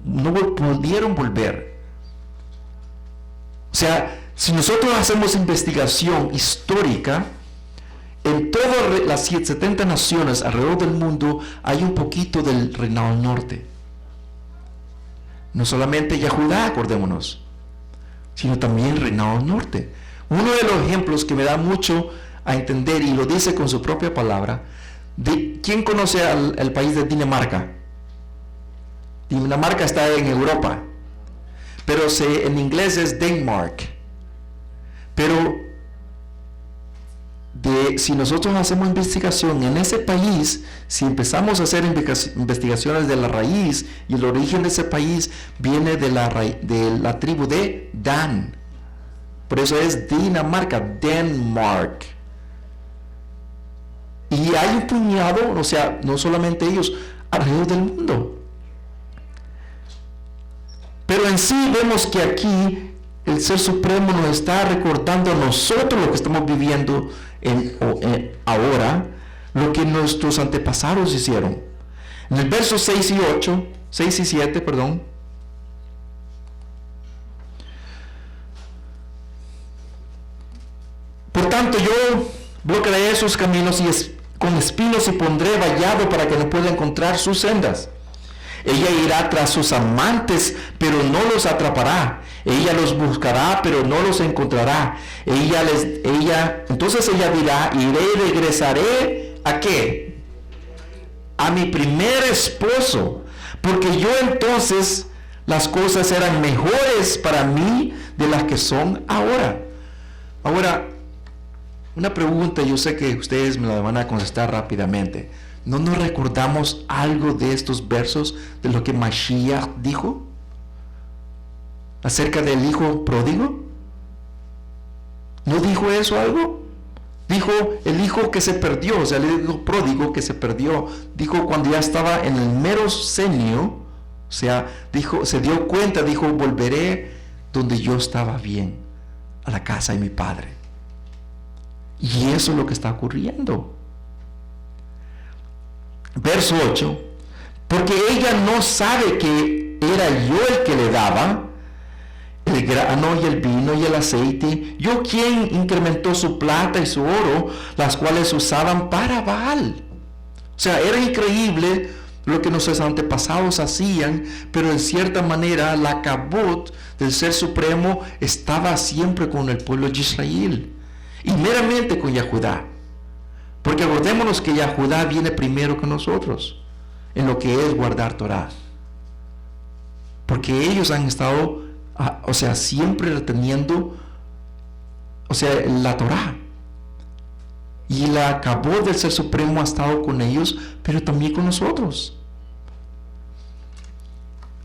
no pudieron volver. O sea, si nosotros hacemos investigación histórica, en todas las 70 naciones alrededor del mundo hay un poquito del reinado del norte. No solamente Yahudá, acordémonos, sino también el reinado del norte. Uno de los ejemplos que me da mucho a entender, y lo dice con su propia palabra, ¿quién conoce al país de Dinamarca? Dinamarca está en Europa, pero en inglés es Denmark. Pero si nosotros hacemos investigación en ese país, si empezamos a hacer investigaciones de la raíz, y el origen de ese país viene de la tribu de Dan. Por eso es Dinamarca, Denmark. Y hay un puñado, o sea, no solamente ellos, alrededor del mundo. Pero en sí vemos que aquí el Ser Supremo nos está recordando a nosotros lo que estamos viviendo ahora, lo que nuestros antepasados hicieron. En el verso 6 y 7, perdón. Por tanto, yo bloquearé sus caminos con espinos y pondré vallado para que no pueda encontrar sus sendas. Ella irá tras sus amantes, pero no los atrapará. Ella los buscará, pero no los encontrará. Entonces ella dirá, iré y regresaré, ¿a qué? A mi primer esposo, porque yo entonces las cosas eran mejores para mí de las que son ahora. Ahora, una pregunta, yo sé que ustedes me la van a contestar rápidamente. ¿No nos recordamos algo de estos versos, de lo que Mashiach dijo acerca del hijo pródigo? ¿No dijo eso algo? Dijo el hijo que se perdió, o sea, el hijo pródigo que se perdió. Dijo cuando ya estaba en el mero senio, o sea, se dio cuenta, dijo, volveré donde yo estaba bien, a la casa de mi padre. Y eso es lo que está ocurriendo. Verso 8, porque ella no sabe que era yo el que le daba el grano y el vino y el aceite, yo quien incrementó su plata y su oro, las cuales usaban para Baal. O sea, era increíble lo que nuestros antepasados hacían, pero en cierta manera la kabut del Ser Supremo estaba siempre con el pueblo de Israel, y meramente con Yahudá. Porque acordémonos que Yahudá viene primero que nosotros en lo que es guardar Torah. Porque ellos han estado, siempre reteniendo, la Torah. Y la kabot del Ser Supremo ha estado con ellos, pero también con nosotros.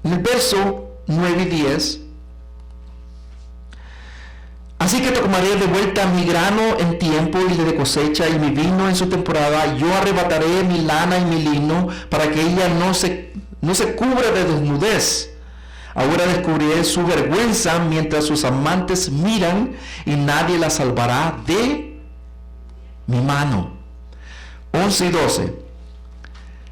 En el verso 9 y 10, así que tomaré de vuelta mi grano en tiempo y de cosecha y mi vino en su temporada. Yo arrebataré mi lana y mi lino para que ella no se cubra de desnudez. Ahora descubriré su vergüenza mientras sus amantes miran y nadie la salvará de mi mano. 11 y 12.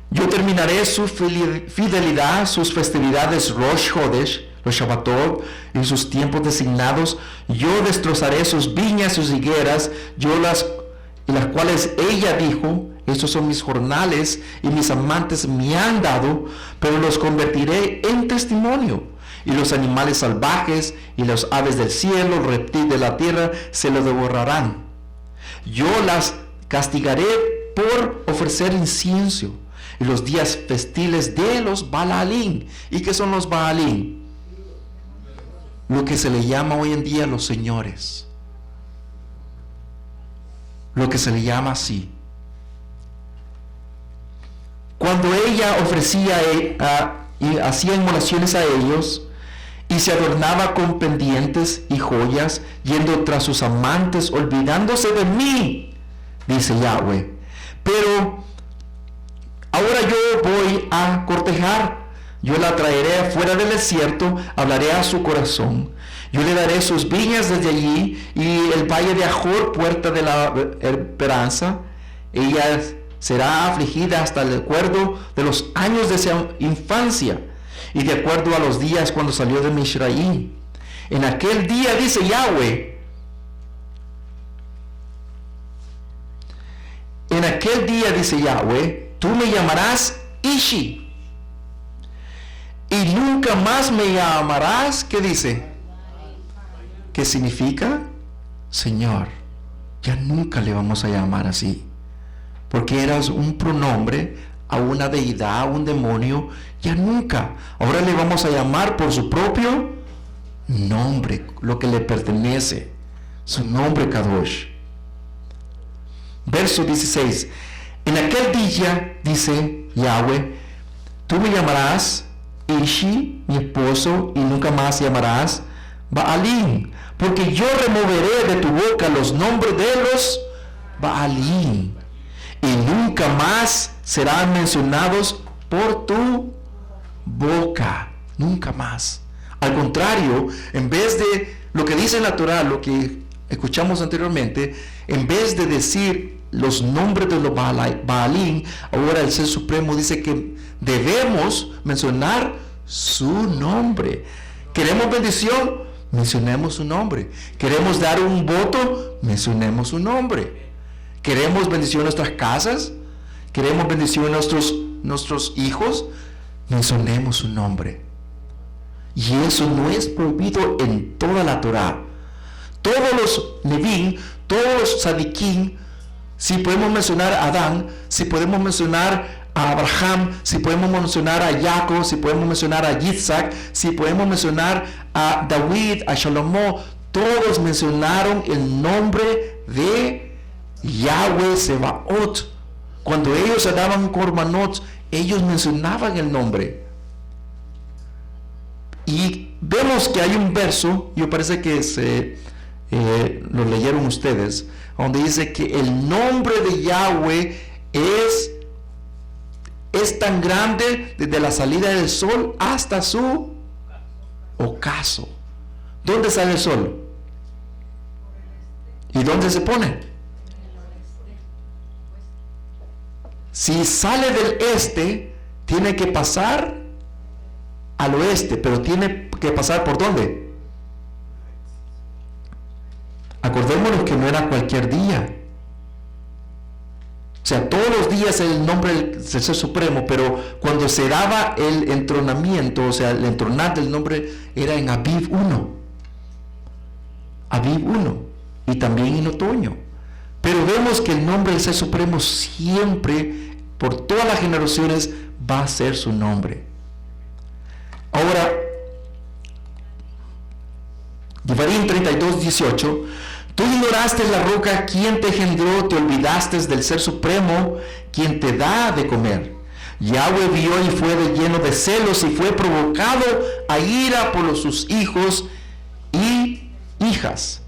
Yo terminaré su fidelidad, sus festividades Rosh Hodesh, los Shabbatot y sus tiempos designados. Yo destrozaré sus viñas, sus higueras, las cuales ella dijo, estos son mis jornales y mis amantes me han dado, pero los convertiré en testimonio. Y los animales salvajes y las aves del cielo, los reptiles de la tierra, se lo devorarán. Yo las castigaré por ofrecer incienso y los días festiles de los Baalín. ¿Y qué son los Baalín? Lo que se le llama hoy en día los señores. Lo que se le llama así. Cuando ella ofrecía y hacía inmolaciones a ellos y se adornaba con pendientes y joyas, yendo tras sus amantes, olvidándose de mí, dice Yahweh. Pero ahora yo voy a cortejar, yo la traeré fuera del desierto, hablaré a su corazón. Yo le daré sus viñas desde allí y el valle de Ajor, puerta de la esperanza. Ella será afligida hasta el acuerdo de los años de su infancia y de acuerdo a los días cuando salió de Mishraim. En aquel día, dice Yahweh, en aquel día, dice Yahweh, tú me llamarás Ishi y nunca más me llamarás, ¿qué dice? ¿Qué significa? Señor. Ya nunca le vamos a llamar así, porque eras un pronombre a una deidad, a un demonio. Ya nunca. Ahora le vamos a llamar por su propio nombre, lo que le pertenece, su nombre Kadosh. Verso 16. En aquel día, dice Yahweh, tú me llamarás Ishi, mi esposo, y nunca más llamarás Baalim, porque yo removeré de tu boca los nombres de los Baalim, y nunca más serán mencionados por tu boca. Nunca más. Al contrario, en vez de lo que dice la Torah, lo que escuchamos anteriormente, en vez de decir los nombres de los Baalim, ahora el Ser Supremo dice que debemos mencionar su nombre. ¿Queremos bendición? Mencionemos su nombre. ¿Queremos dar un voto? Mencionemos su nombre. ¿Queremos bendición en nuestras casas? ¿Queremos bendición en nuestros hijos? Mencionemos su nombre. Y eso no es prohibido en toda la Torah. Todos los Nevi'im, todos los Tzadikim, si podemos mencionar a Adán, si podemos mencionar a Abraham, si podemos mencionar a Jacob, si podemos mencionar a Yitzhak, si podemos mencionar a David, a Shalomo, todos mencionaron el nombre de Yahweh Sebaot. Cuando ellos daban korbanot, ellos mencionaban el nombre. Y vemos que hay un verso, yo parece que lo leyeron ustedes, donde dice que el nombre de Yahweh es tan grande desde la salida del sol hasta su ocaso. ¿Dónde sale el sol? ¿Y dónde se pone? Si sale del este, tiene que pasar al oeste, pero tiene que pasar ¿por dónde? Acordémonos que no era cualquier día. O sea, todos los días el nombre del Ser Supremo, pero cuando se daba el entronamiento, o sea, el entronar del nombre era en Aviv 1. Aviv 1. Y también en otoño. Pero vemos que el nombre del Ser Supremo siempre, por todas las generaciones, va a ser su nombre. Ahora, Devarim 32:18. Tú ignoraste la roca, quien te engendró, te olvidaste del Ser Supremo, quien te da de comer. Yahweh vio y fue lleno de celos y fue provocado a ira por sus hijos y hijas.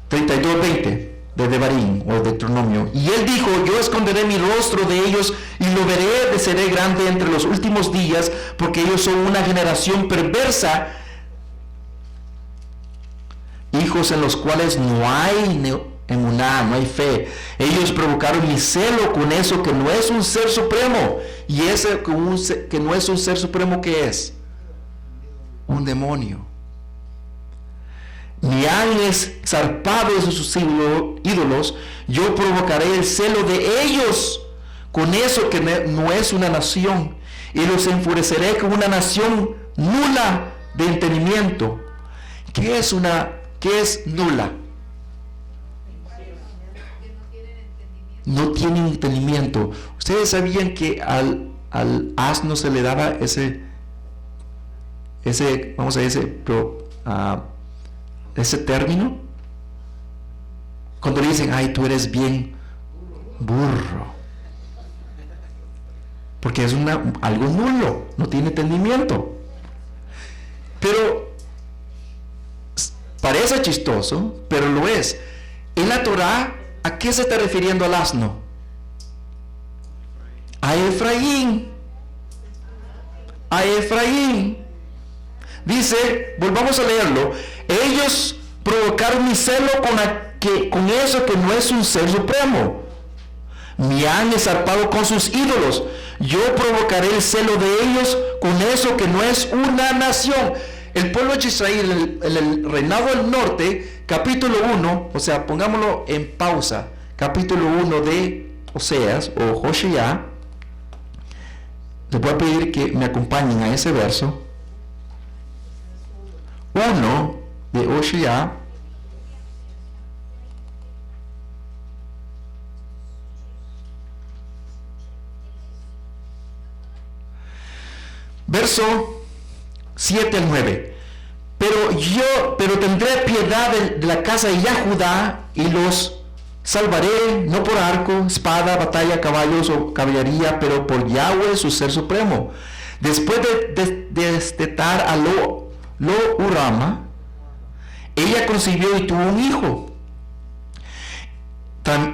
32:20 de Devarim o Deuteronomio. Y él dijo, yo esconderé mi rostro de ellos y lo veré, seré grande entre los últimos días, porque ellos son una generación perversa, hijos en los cuales no hay emuná, no hay fe. Ellos provocaron mi celo con eso que no es un Ser Supremo. Y ese que no es un Ser Supremo, ¿qué es? Un demonio. Me han zarpado de sus ídolos. Yo provocaré el celo de ellos con eso que no es una nación. Y los enfureceré con una nación nula de entendimiento. ¿Qué es nula? No tienen entendimiento. ¿Ustedes sabían que al asno se le daba ese término? Cuando le dicen, ay, tú eres bien burro. Porque es algo nulo, no tiene entendimiento. Pero parece chistoso, pero lo es. En la Torah, ¿a qué se está refiriendo al asno? A Efraín. A Efraín. Dice, volvamos a leerlo, ellos provocaron mi celo con eso que no es un ser supremo. Me han exaltado con sus ídolos. Yo provocaré el celo de ellos con eso que no es una nación. El pueblo de Israel, el reinado del norte, capítulo 1, o sea, pongámoslo en pausa, capítulo 1 de Oseas o Hoshea. Les voy a pedir que me acompañen a ese verso. 1 de Hoshea. Verso 7 al 9. Pero tendré piedad de la casa de Judá y los salvaré, no por arco, espada, batalla, caballos o caballería, pero por Yahweh, su ser supremo. Después de destetar a Lo Urama, ella concibió y tuvo un hijo.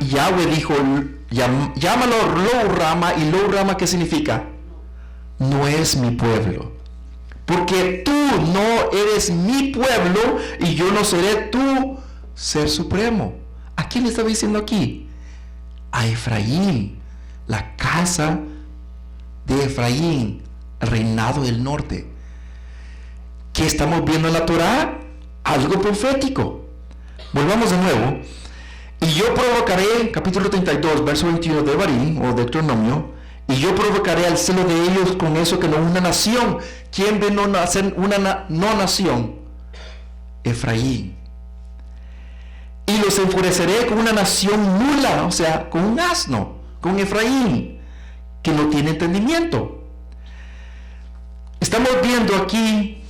Yahweh dijo, llámalo Lo Urama. ¿Y Lo Urama qué significa? No es mi pueblo, porque tú no eres mi pueblo y yo no seré tu ser supremo. ¿A quién le estaba diciendo aquí? A Efraín, la casa de Efraín, el reinado del norte. ¿Qué estamos viendo en la Torá? Algo profético. Volvamos de nuevo. Y yo provocaré, capítulo 32, verso 21 de Barín o Deuteronomio, y yo provocaré al celo de ellos con eso que no es una nación. ¿Quién ve no nacer una no nación? Efraín. Y los enfureceré con una nación nula, o sea, con un asno, con Efraín, que no tiene entendimiento. Estamos viendo aquí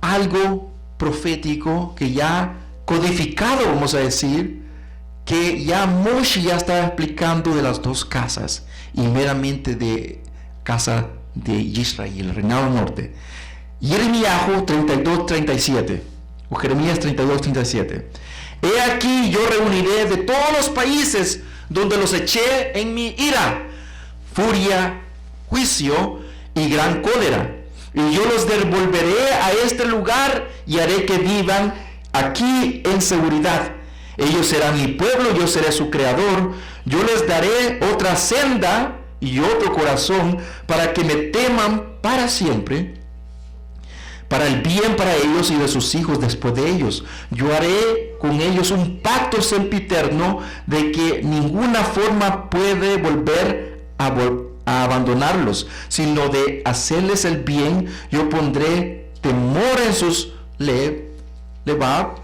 algo profético que ya codificado, vamos a decir, que ya Moshe ya está explicando de las dos casas, y meramente de casa de Israel, el reinado norte. Jeremías 32:37, o Jeremías 32:37. He aquí yo reuniré de todos los países donde los eché en mi ira, furia, juicio y gran cólera, y yo los devolveré a este lugar y haré que vivan aquí en seguridad. Ellos serán mi pueblo, yo seré su creador. Yo les daré otra senda y otro corazón para que me teman para siempre, para el bien para ellos y de sus hijos después de ellos. Yo haré con ellos un pacto sempiterno de que ninguna forma puede volver a abandonarlos, sino de hacerles el bien. Yo pondré temor en sus levab,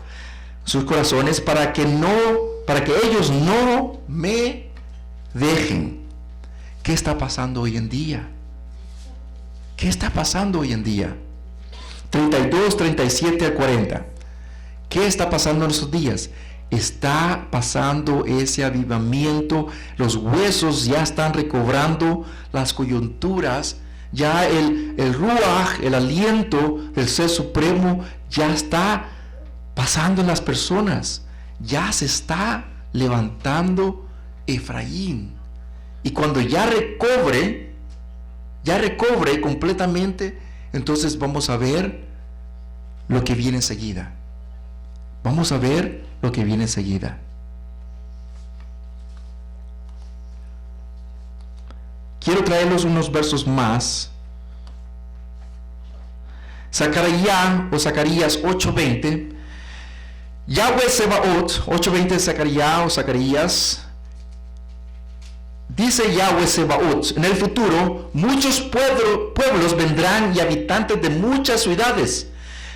sus corazones, para que ellos no me dejen. ¿Qué está pasando hoy en día? ¿Qué está pasando hoy en día? 32, 37 a 40. ¿Qué está pasando en estos días? Está pasando ese avivamiento, los huesos ya están recobrando las coyunturas, ya el ruaj, el aliento del Ser Supremo ya está pasando en las personas, ya se está levantando Efraín. Y cuando ya recobre completamente, entonces vamos a ver lo que viene enseguida. Vamos a ver lo que viene enseguida. Quiero traerles unos versos más. Zacarías 8:20. Yahweh Sebaot, 8:20 de Zacarías o Zacarías. Dice Yahweh Sebaot, en el futuro muchos pueblos vendrán y habitantes de muchas ciudades.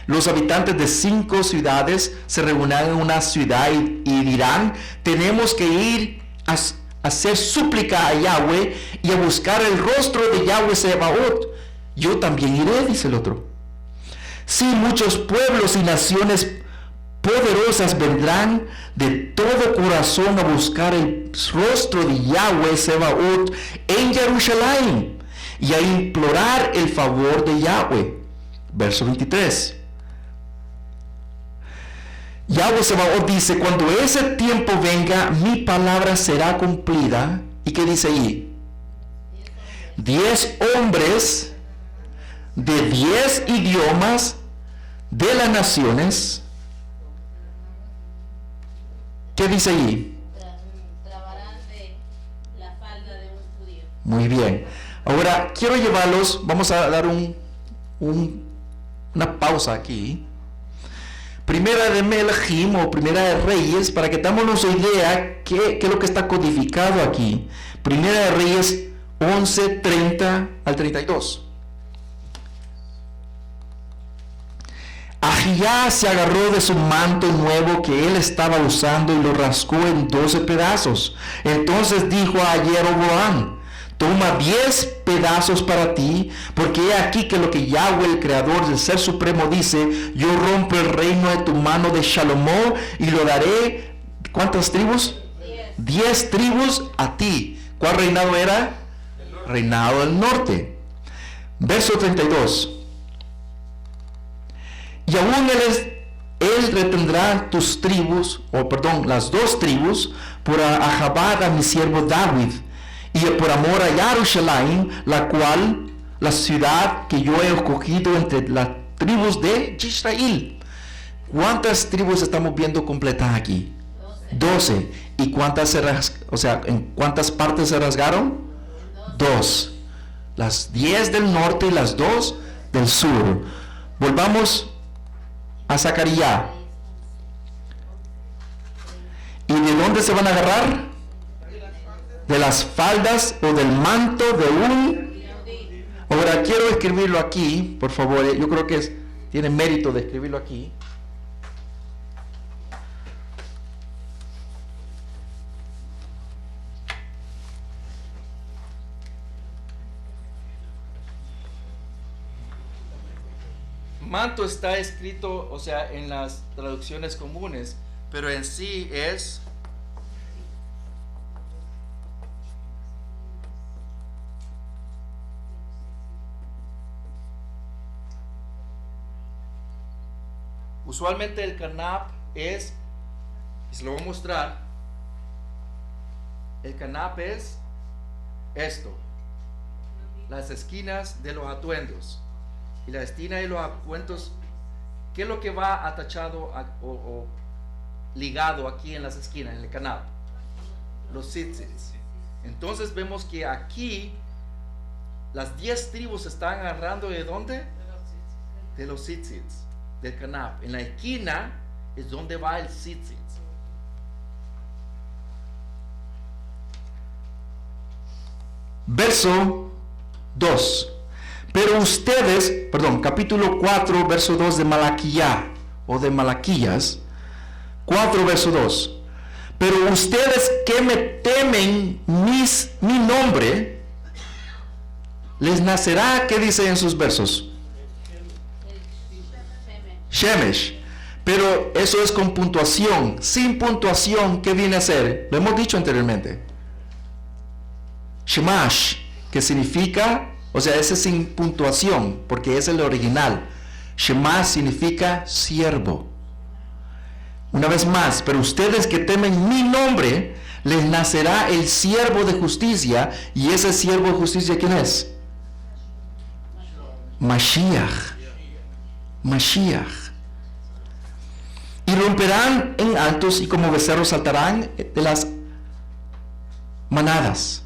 Los habitantes de 5 ciudades se reunirán en una ciudad y dirán, tenemos que ir a hacer súplica a Yahweh y a buscar el rostro de Yahweh Sebaot. Yo también iré, dice el otro. Sí, muchos pueblos y naciones poderosas vendrán de todo corazón a buscar el rostro de Yahweh Sebaot en Jerusalén y a implorar el favor de Yahweh. Verso 23. Yahweh Sebaot dice, cuando ese tiempo venga, mi palabra será cumplida. ¿Y qué dice ahí? 10 hombres de 10 idiomas de las naciones. ¿Qué dice allí? Trabarán de la falda de un judío. Muy bien. Ahora quiero llevarlos, vamos a dar una pausa aquí. Primera de Melahim o Primera de Reyes, para que tengamos una idea qué es lo que está codificado aquí. Primera de Reyes 11, 30 al 32. Ahijah se agarró de su manto nuevo que él estaba usando y lo rascó en 12 pedazos. Entonces dijo a Jeroboam: toma 10 pedazos para ti, porque he aquí que lo que Yahweh, el creador del ser supremo, dice: yo rompo el reino de tu mano de Salomón y lo daré, ¿cuántas tribus? 10 tribus a ti. ¿Cuál reinado era? Reinado del norte. Verso 32. Y aún él retendrá tus tribus, las 2 tribus, por Ahabad a mi siervo David, y por amor a Jerusalén, la ciudad que yo he escogido entre las tribus de Israel. ¿Cuántas tribus estamos viendo completas aquí? 12. ¿Y cuántas en cuántas partes se rasgaron? 2. Las 10 del norte y las 2 del sur. Volvamos a Zacarías. ¿Y de dónde se van a agarrar? De las faldas o del manto de un... Ahora quiero escribirlo aquí, por favor. Yo creo que tiene mérito de escribirlo aquí. Manto está escrito, en las traducciones comunes, pero en sí es usualmente el canap es, y se lo voy a mostrar, el canap es esto, las esquinas de los atuendos. Y la esquina de los atuendos, ¿qué es lo que va atachado o ligado aquí en las esquinas, en el canal? Los tzitzits. Entonces vemos que aquí las 10 tribus están agarrando ¿de dónde? De los tzitzits, del canal. En la esquina es donde va el tzitzit. Verso 2. Pero ustedes, capítulo 4, verso 2 de Malaquías, o de Malaquías, 4, verso 2. Pero ustedes que me temen mi nombre, les nacerá, ¿qué dice en sus versos? Shemesh. Pero eso es con puntuación. Sin puntuación, ¿qué viene a ser? Lo hemos dicho anteriormente. Shemash, que significa... ese sin puntuación, porque es el original. Shema significa siervo. Una vez más, pero ustedes que temen mi nombre, les nacerá el siervo de justicia. ¿Y ese siervo de justicia quién es? Mashiach. Y romperán en altos y como becerros saltarán de las manadas.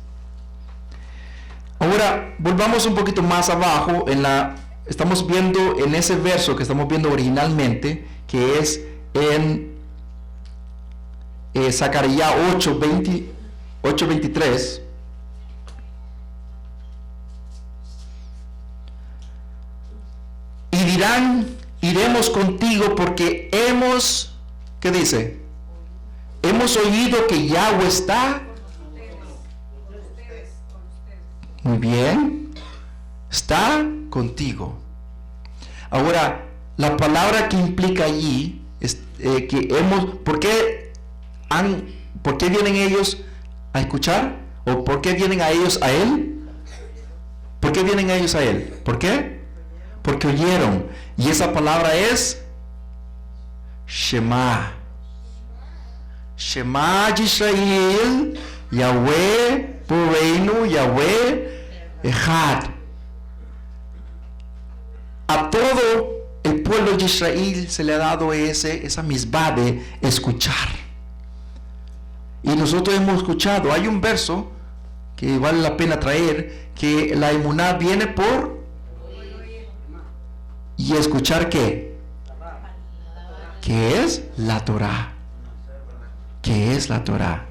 Ahora, volvamos un poquito más abajo, estamos viendo en ese verso que estamos viendo originalmente, que es en Zacarías 8:23. Y dirán, iremos contigo porque ¿qué dice? Hemos oído que Yahweh está... Muy bien, está contigo. Ahora, la palabra que implica allí es que ¿por qué vienen ellos a escuchar? ¿O por qué vienen a ellos a él? ¿Por qué vienen ellos a él? ¿Por qué? Porque oyeron. Y esa palabra es Shema. Shema Yisrael, Yahweh Boreinu, Yahweh Echad. A todo el pueblo de Israel se le ha dado esa misbah de escuchar. Y nosotros hemos escuchado, hay un verso que vale la pena traer, que la emuná viene por y escuchar ¿qué? ¿Qué es? La Torah. ¿Qué es la Torah?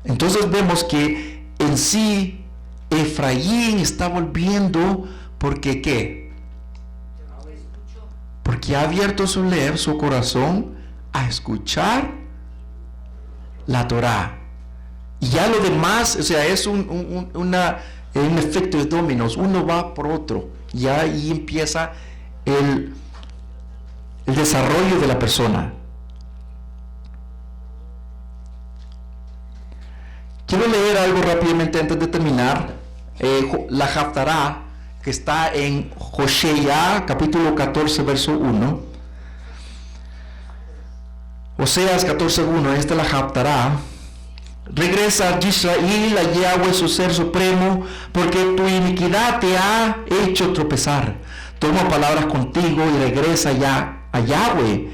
Entonces vemos que en sí Efraín está volviendo porque ¿qué? Porque ha abierto su leer, su corazón a escuchar la Torah. Y ya lo demás, o sea, es un efecto de dominos, uno va por otro. Ya ahí empieza el desarrollo de la persona. Quiero leer algo rápidamente antes de terminar. La Haftará, que está en Hosea, capítulo 14, verso 1. Oseas 14:1, esta es la Haftará. Regresa Israel a Yahweh, su ser supremo, porque tu iniquidad te ha hecho tropezar. Toma palabras contigo y regresa ya a Yahweh.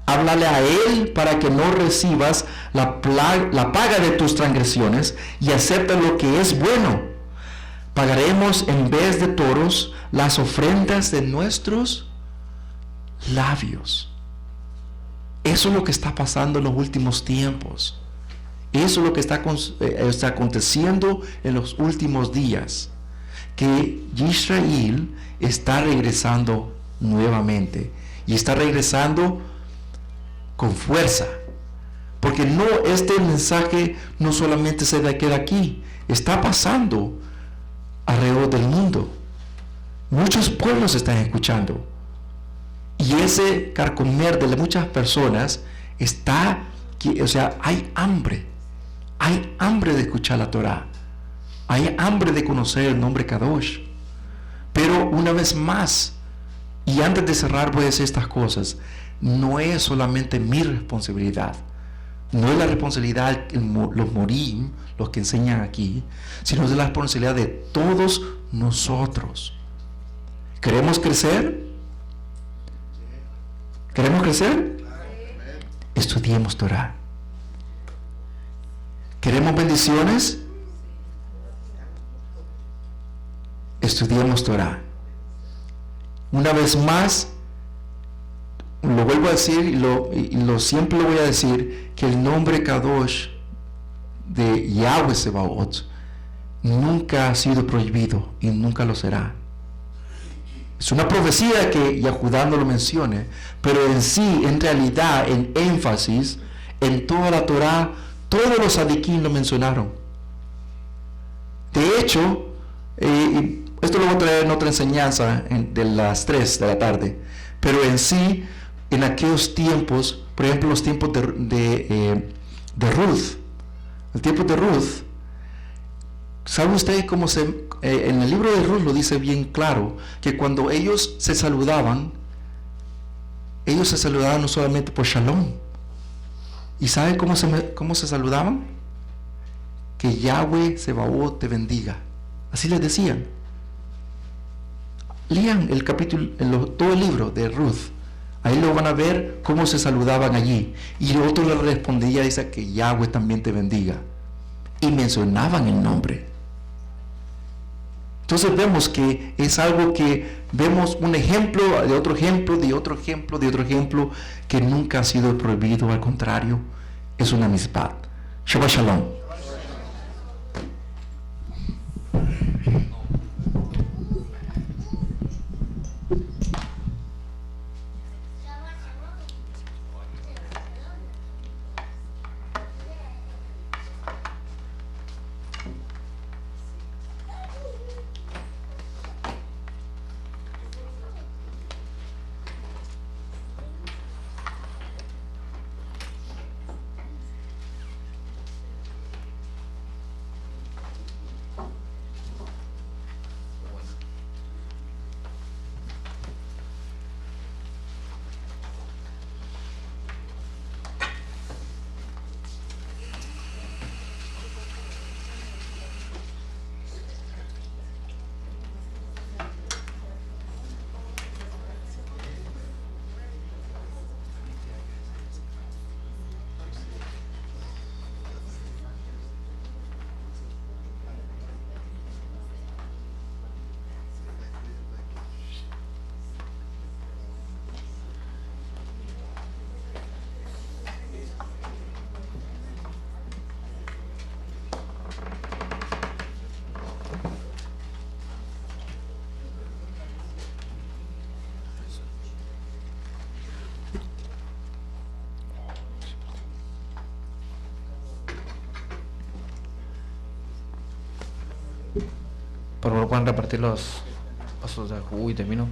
Háblale a él para que no recibas la paga de tus transgresiones y acepta lo que es bueno. Pagaremos en vez de toros las ofrendas de nuestros labios. Eso es lo que está pasando en los últimos tiempos. Eso es lo que está aconteciendo en los últimos días. Que Israel está regresando nuevamente. Y está regresando con fuerza. Porque no, este mensaje no solamente se queda aquí. Está pasando alrededor del mundo. Muchos pueblos están escuchando. Y ese carcomer de muchas personas está, o sea, hay hambre. Hay hambre de escuchar la Torah. Hay hambre de conocer el nombre Kadosh. Pero una vez más, y antes de cerrar voy a decir estas cosas, no es solamente mi responsabilidad. No es la responsabilidad de los morim, los que enseñan aquí, sino es la responsabilidad de todos nosotros. ¿Queremos crecer? ¿Queremos crecer? Estudiemos Torah. ¿Queremos bendiciones? Estudiemos Torah. Una vez más, lo vuelvo a decir y siempre lo voy a decir, que el nombre Kadosh de Yahweh Sebaot nunca ha sido prohibido y nunca lo será. Es una profecía que Yahudá no lo mencione, pero en sí, en realidad, en énfasis, en toda la Torah, todos los sadiquín lo mencionaron. De hecho, esto lo voy a traer en otra enseñanza de las 3 de la tarde, pero en sí, en aquellos tiempos, por ejemplo, los tiempos de Ruth, el tiempo de Ruth, ¿sabe usted cómo en el libro de Ruth lo dice bien claro, que cuando ellos se saludaban no solamente por Shalom. ¿Y sabe cómo se saludaban? Que Yahweh Sebaot te bendiga. Así les decían. Lean el capítulo, todo el libro de Ruth. Ahí lo van a ver cómo se saludaban allí. Y el otro le respondía, dice que Yahweh también te bendiga. Y mencionaban el nombre. Entonces vemos que es algo que vemos un ejemplo de otro ejemplo, de otro ejemplo, de otro ejemplo, que nunca ha sido prohibido, al contrario, es una mitzvah. Shabbat Shalom. Por favor, pueden repartir los vasos de jugo y de vino.